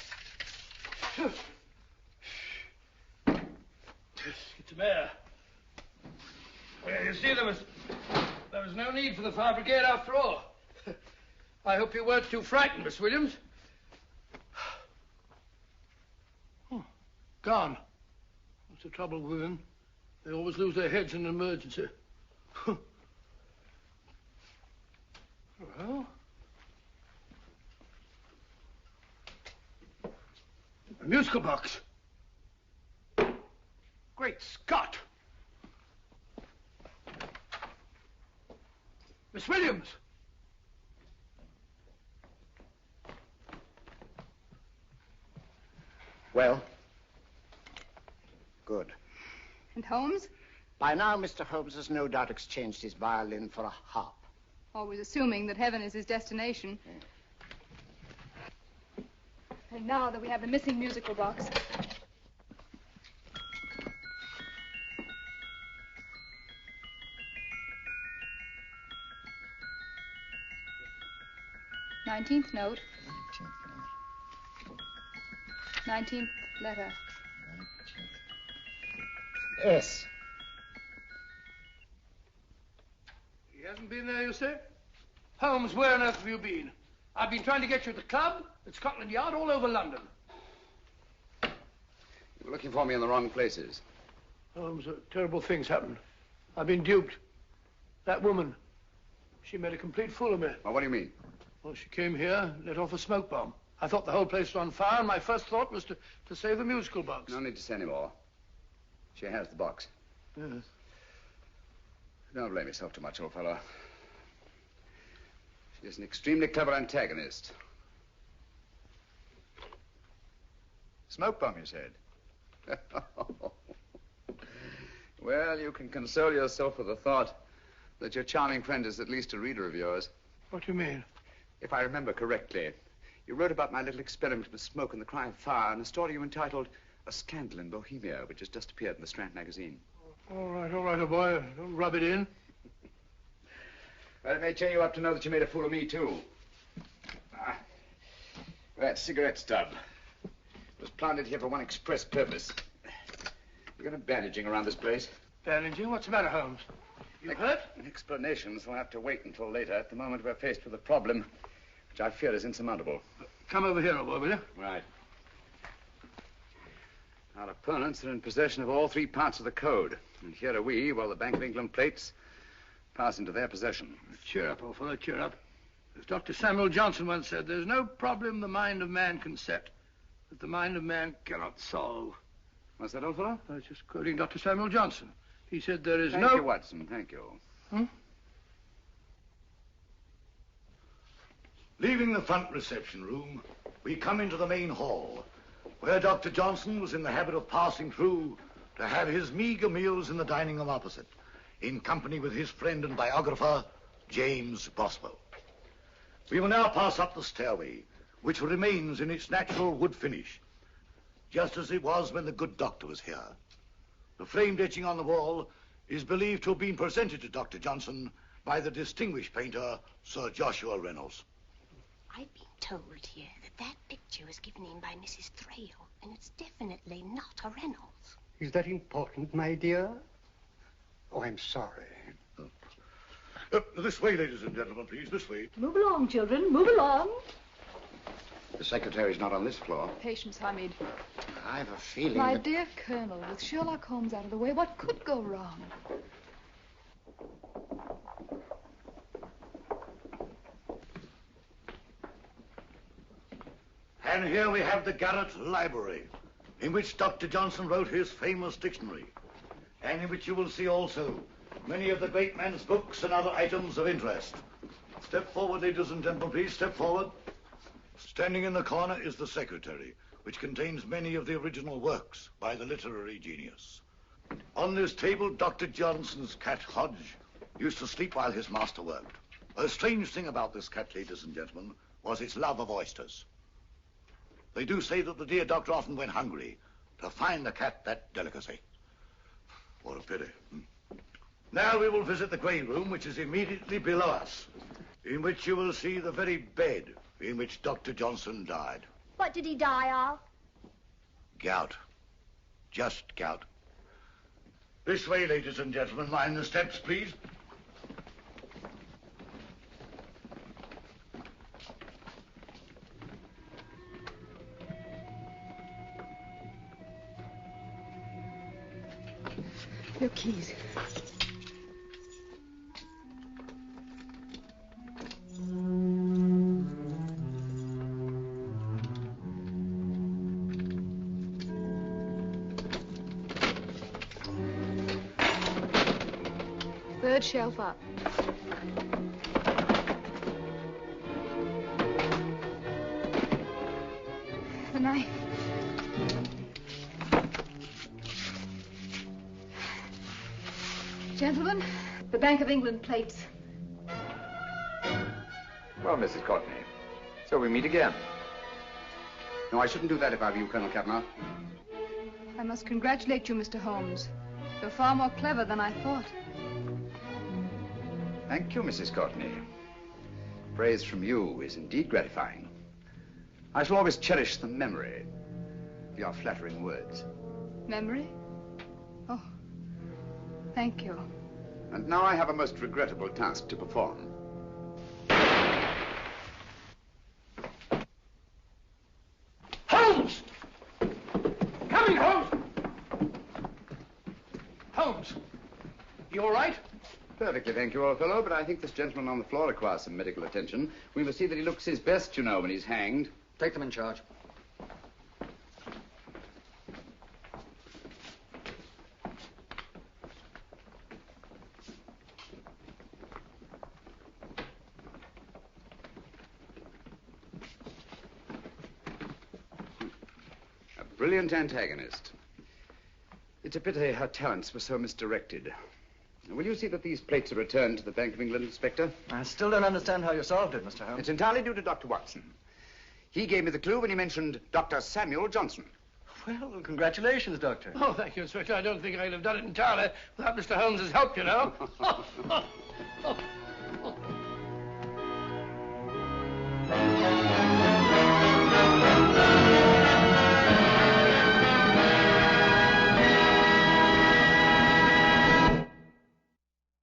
I: Get some air. see, there was no need for the fire brigade after all. I hope you weren't too frightened, Miss Williams. Oh, gone. What's the trouble with them? They always lose their heads in an emergency. Well, a musical box. Great Scott! Miss Williams!
A: Well? Good.
L: And Holmes?
A: By now, Mr. Holmes has no doubt exchanged his violin for a harp.
L: Always assuming that heaven is his destination. And now that we have the missing musical box. Nineteenth note. 19th letter.
A: Yes.
I: He hasn't been there, you say? Holmes, where on earth have you been? I've been trying to get you at the club, at Scotland Yard, all over London.
J: You were looking for me in the wrong places.
I: Holmes, terrible things happened. I've been duped. That woman, she made a complete fool of me.
J: Well, what do you mean?
I: Well, she came here, let off a smoke bomb. I thought the whole place was on fire, and my first thought was to save the musical box.
J: No need to say any more. She has the box.
I: Yes.
J: Don't blame yourself too much, old fellow. She's an extremely clever antagonist. Smoke bomb, you said? Well, you can console yourself with the thought that your charming friend is at least a reader of yours.
I: What do you mean?
J: If I remember correctly, you wrote about my little experiment with smoke and the cry of fire in a story you entitled A Scandal in Bohemia, which has just appeared in the Strand magazine.
I: All right, old boy. Don't rub it in.
J: Well, it may cheer you up to know that you made a fool of me, too. That cigarette stub was planted here for one express purpose. You're going to bandaging around this place.
I: Bandaging? What's the matter, Holmes? You hurt?
J: Explanations will have to wait until later. At the moment, we're faced with a problem which I fear is insurmountable.
I: Come over here, old boy, will you?
J: Right. Our opponents are in possession of all three parts of the code. And here are we, while the Bank of England plates pass into their possession.
I: Cheer up, old fellow, cheer up. As Dr. Samuel Johnson once said, there's no problem the mind of man can set that the mind of man cannot solve.
J: What's that, old fellow?
I: I was just quoting Dr. Samuel Johnson. He said there is
J: Thank you, Watson. Thank you.
C: Leaving the front reception room, we come into the main hall, where Dr. Johnson was in the habit of passing through to have his meager meals in the dining room opposite, in company with his friend and biographer, James Boswell. We will now pass up the stairway, which remains in its natural wood finish, just as it was when the good doctor was here. The framed etching on the wall is believed to have been presented to Dr. Johnson by the distinguished painter, Sir Joshua Reynolds.
D: I've been told here that picture was given in by Mrs. Thrale, and it's definitely not a Reynolds.
G: Is that important, my dear? Oh, I'm sorry.
C: This way, ladies and gentlemen, please, this way.
V: Move along, children, move along.
J: The secretary's not on this floor.
L: Patience, Hamid.
A: I have a feeling
L: My
A: that...
L: dear Colonel, with Sherlock Holmes out of the way, what could go wrong?
C: And here we have the Garrett Library, in which Dr. Johnson wrote his famous dictionary, and in which you will see also many of the great man's books and other items of interest. Step forward, ladies and gentlemen, please, step forward. Standing in the corner is the secretary, which contains many of the original works by the literary genius. On this table, Dr. Johnson's cat, Hodge, used to sleep while his master worked. A strange thing about this cat, ladies and gentlemen, was its love of oysters. They do say that the dear doctor often went hungry to find the cat that delicacy. What a pity. Now we will visit the grain room, which is immediately below us, in which you will see the very bed in which Dr. Johnson died.
F: What did he die of?
C: Gout. Just gout. This way, ladies and gentlemen. Line the steps, please.
W: Your keys.
L: Third shelf up. The knife. Gentlemen, the Bank of England plates.
J: Well, Mrs. Courtney, so we meet again. No, I shouldn't do that if I were you, Colonel Cavanaugh.
L: I must congratulate you, Mr. Holmes. You're far more clever than I thought.
J: Thank you, Mrs. Courtney. Praise from you is indeed gratifying. I shall always cherish the memory of your flattering words.
L: Memory? Oh, thank you.
J: And now I have a most regrettable task to perform.
I: Holmes! Coming, Holmes! Holmes, you all right?
J: Perfectly, thank you, old fellow, but I think this gentleman on the floor requires some medical attention. We must see that he looks his best, you know, when he's hanged.
T: Take them in charge.
J: A brilliant antagonist. It's a pity her talents were so misdirected. Will you see that these plates are returned to the Bank of England, Inspector?
T: I still don't understand how you solved it, Mr. Holmes.
J: It's entirely due to Dr. Watson. He gave me the clue when he mentioned Dr. Samuel Johnson.
T: Well, congratulations, Doctor.
I: Oh, thank you, Inspector. I don't think I'd have done it entirely without Mr. Holmes's help, you know.